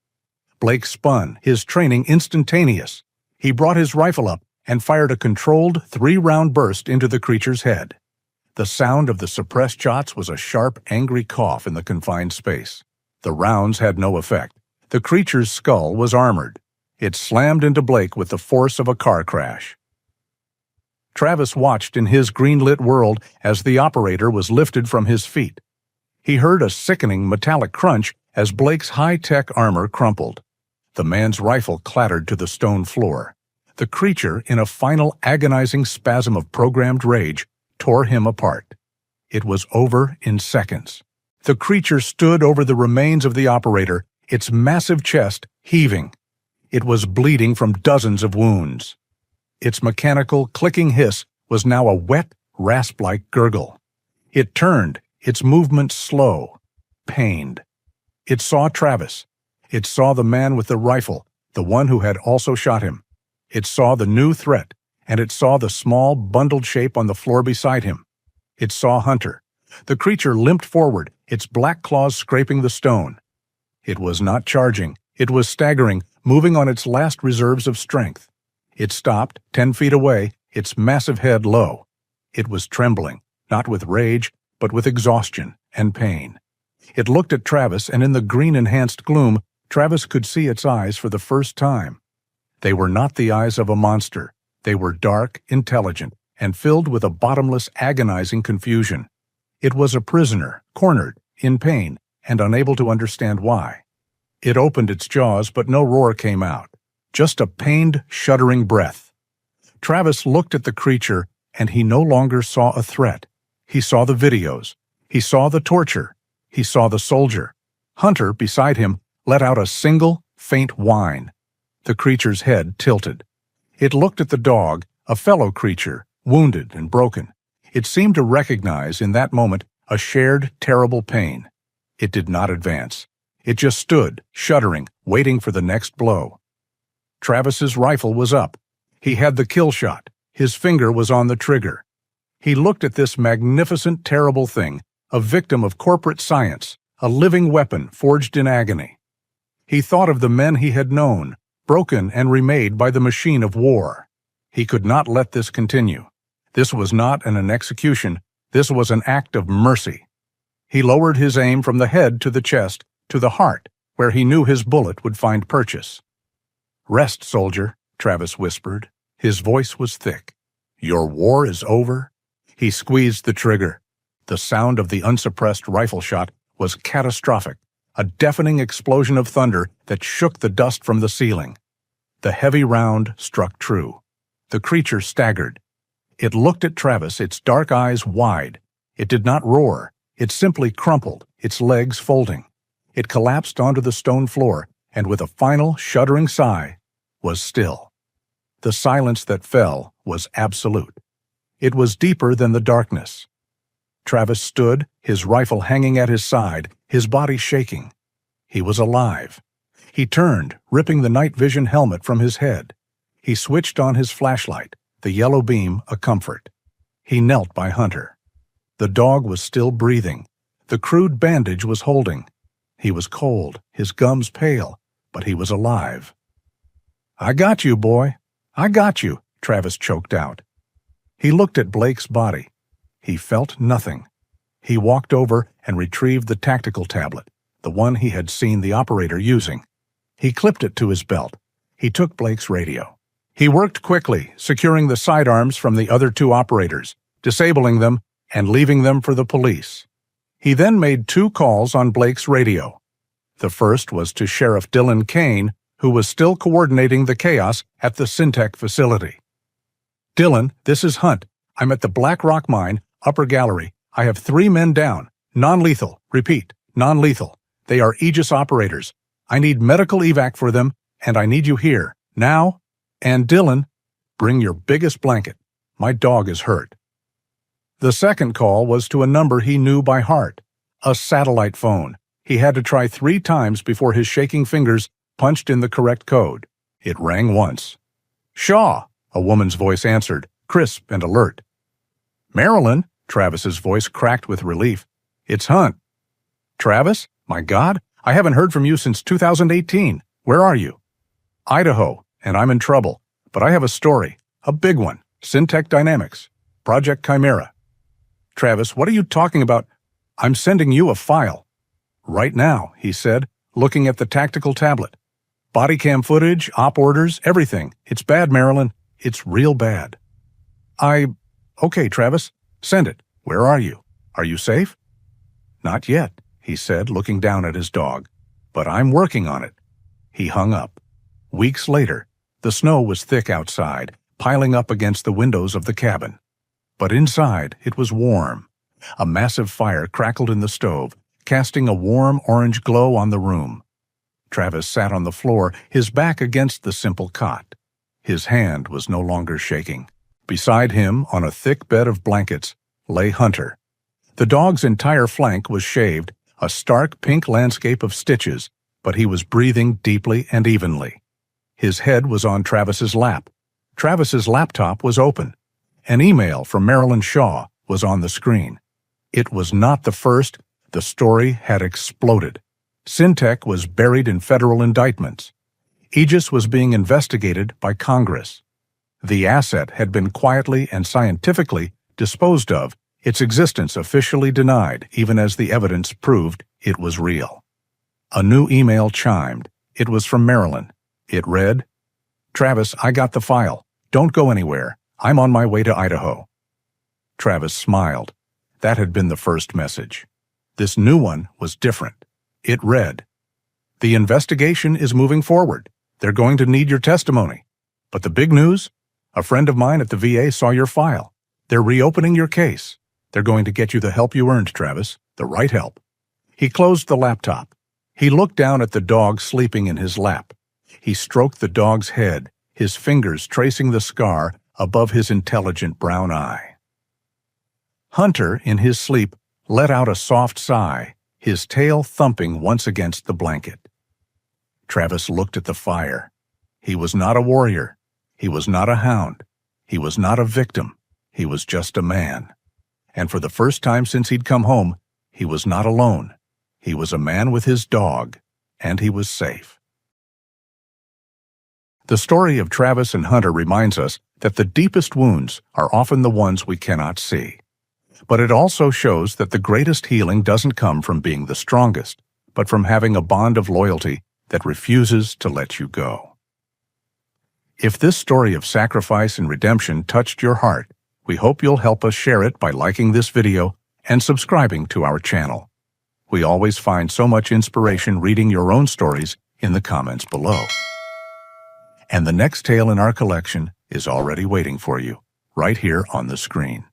Blake spun, his training instantaneous. He brought his rifle up and fired a controlled 3-round burst into the creature's head. The sound of the suppressed shots was a sharp, angry cough in the confined space. The rounds had no effect. The creature's skull was armored. It slammed into Blake with the force of a car crash. Travis watched in his green-lit world as the operator was lifted from his feet. He heard a sickening metallic crunch as Blake's high-tech armor crumpled. The man's rifle clattered to the stone floor. The creature, in a final agonizing spasm of programmed rage, tore him apart. It was over in seconds. The creature stood over the remains of the operator, its massive chest heaving. It was bleeding from dozens of wounds. Its mechanical, clicking hiss was now a wet, rasp-like gurgle. It turned, its movements slow, pained. It saw Travis. It saw the man with the rifle, the one who had also shot him. It saw the new threat, and it saw the small, bundled shape on the floor beside him. It saw Hunter. The creature limped forward, its black claws scraping the stone. It was not charging. It was staggering, moving on its last reserves of strength. It stopped, 10 feet away, its massive head low. It was trembling, not with rage, but with exhaustion and pain. It looked at Travis, and in the green-enhanced gloom, Travis could see its eyes for the first time. They were not the eyes of a monster. They were dark, intelligent, and filled with a bottomless, agonizing confusion. It was a prisoner, cornered, in pain, and unable to understand why. It opened its jaws, but no roar came out. Just a pained, shuddering breath. Travis looked at the creature, and he no longer saw a threat. He saw the videos. He saw the torture. He saw the soldier. Hunter, beside him, let out a single, faint whine. The creature's head tilted. It looked at the dog, a fellow creature, wounded and broken. It seemed to recognize, in that moment, a shared, terrible pain. It did not advance. It just stood, shuddering, waiting for the next blow. Travis's rifle was up. He had the kill shot. His finger was on the trigger. He looked at this magnificent, terrible thing, a victim of corporate science, a living weapon forged in agony. He thought of the men he had known, broken and remade by the machine of war. He could not let this continue. This was not an execution. This was an act of mercy. He lowered his aim from the head to the chest, to the heart, where he knew his bullet would find purchase. "Rest, soldier," Travis whispered. His voice was thick. "Your war is over." He squeezed the trigger. The sound of the unsuppressed rifle shot was catastrophic, a deafening explosion of thunder that shook the dust from the ceiling. The heavy round struck true. The creature staggered. It looked at Travis, its dark eyes wide. It did not roar. It simply crumpled, its legs folding. It collapsed onto the stone floor, and with a final, shuddering sigh, was still. The silence that fell was absolute. It was deeper than the darkness. Travis stood, his rifle hanging at his side, his body shaking. He was alive. He turned, ripping the night vision helmet from his head. He switched on his flashlight, the yellow beam a comfort. He knelt by Hunter. The dog was still breathing. The crude bandage was holding. He was cold, his gums pale, but he was alive. "I got you, boy. I got you," Travis choked out. He looked at Blake's body. He felt nothing. He walked over and retrieved the tactical tablet, the one he had seen the operator using. He clipped it to his belt. He took Blake's radio. He worked quickly, securing the sidearms from the other two operators, disabling them, and leaving them for the police. He then made 2 calls on Blake's radio. The first was to Sheriff Dylan Kane, who was still coordinating the chaos at the Syntec facility. "Dylan, this is Hunt. I'm at the Black Rock Mine, upper gallery. I have 3 men down. Non-lethal. Repeat, non-lethal. They are Aegis operators. I need medical evac for them, and I need you here, now. And Dylan, bring your biggest blanket. My dog is hurt." The second call was to a number he knew by heart, a satellite phone. He had to try 3 times before his shaking fingers punched in the correct code. It rang once. "Shaw," a woman's voice answered, crisp and alert. "Marilyn," Travis's voice cracked with relief. "It's Hunt." "Travis? My God, I haven't heard from you since 2018. Where are you?" "Idaho, and I'm in trouble. But I have a story. A big one. Syntec Dynamics. Project Chimera." "Travis, what are you talking about?" "I'm sending you a file." "Right now," he said, looking at the tactical tablet. "Body cam footage, op orders, everything. It's bad, Marilyn. It's real bad." Okay, Travis. Send it. Where are you? Are you safe?" "Not yet," he said, looking down at his dog. "But I'm working on it." He hung up. Weeks later, the snow was thick outside, piling up against the windows of the cabin. But inside, it was warm. A massive fire crackled in the stove, casting a warm orange glow on the room. Travis sat on the floor, his back against the simple cot. His hand was no longer shaking. Beside him, on a thick bed of blankets, lay Hunter. The dog's entire flank was shaved, a stark pink landscape of stitches, but he was breathing deeply and evenly. His head was on Travis's lap. Travis's laptop was open. An email from Marilyn Shaw was on the screen. It was not the first. The story had exploded. Syntec was buried in federal indictments. Aegis was being investigated by Congress. The asset had been quietly and scientifically disposed of, its existence officially denied, even as the evidence proved it was real. A new email chimed. It was from Marilyn. It read, "Travis, I got the file. Don't go anywhere. I'm on my way to Idaho." Travis smiled. That had been the first message. This new one was different. It read, "The investigation is moving forward. They're going to need your testimony. But the big news? A friend of mine at the VA saw your file. They're reopening your case. They're going to get you the help you earned, Travis, the right help." He closed the laptop. He looked down at the dog sleeping in his lap. He stroked the dog's head, his fingers tracing the scar above his intelligent brown eye. Hunter, in his sleep, let out a soft sigh, his tail thumping once against the blanket. Travis looked at the fire. He was not a warrior. He was not a hound. He was not a victim. He was just a man. And for the first time since he'd come home, he was not alone. He was a man with his dog, and he was safe. The story of Travis and Hunter reminds us that the deepest wounds are often the ones we cannot see. But it also shows that the greatest healing doesn't come from being the strongest, but from having a bond of loyalty that refuses to let you go. If this story of sacrifice and redemption touched your heart, we hope you'll help us share it by liking this video and subscribing to our channel. We always find so much inspiration reading your own stories in the comments below. And the next tale in our collection is already waiting for you, right here on the screen.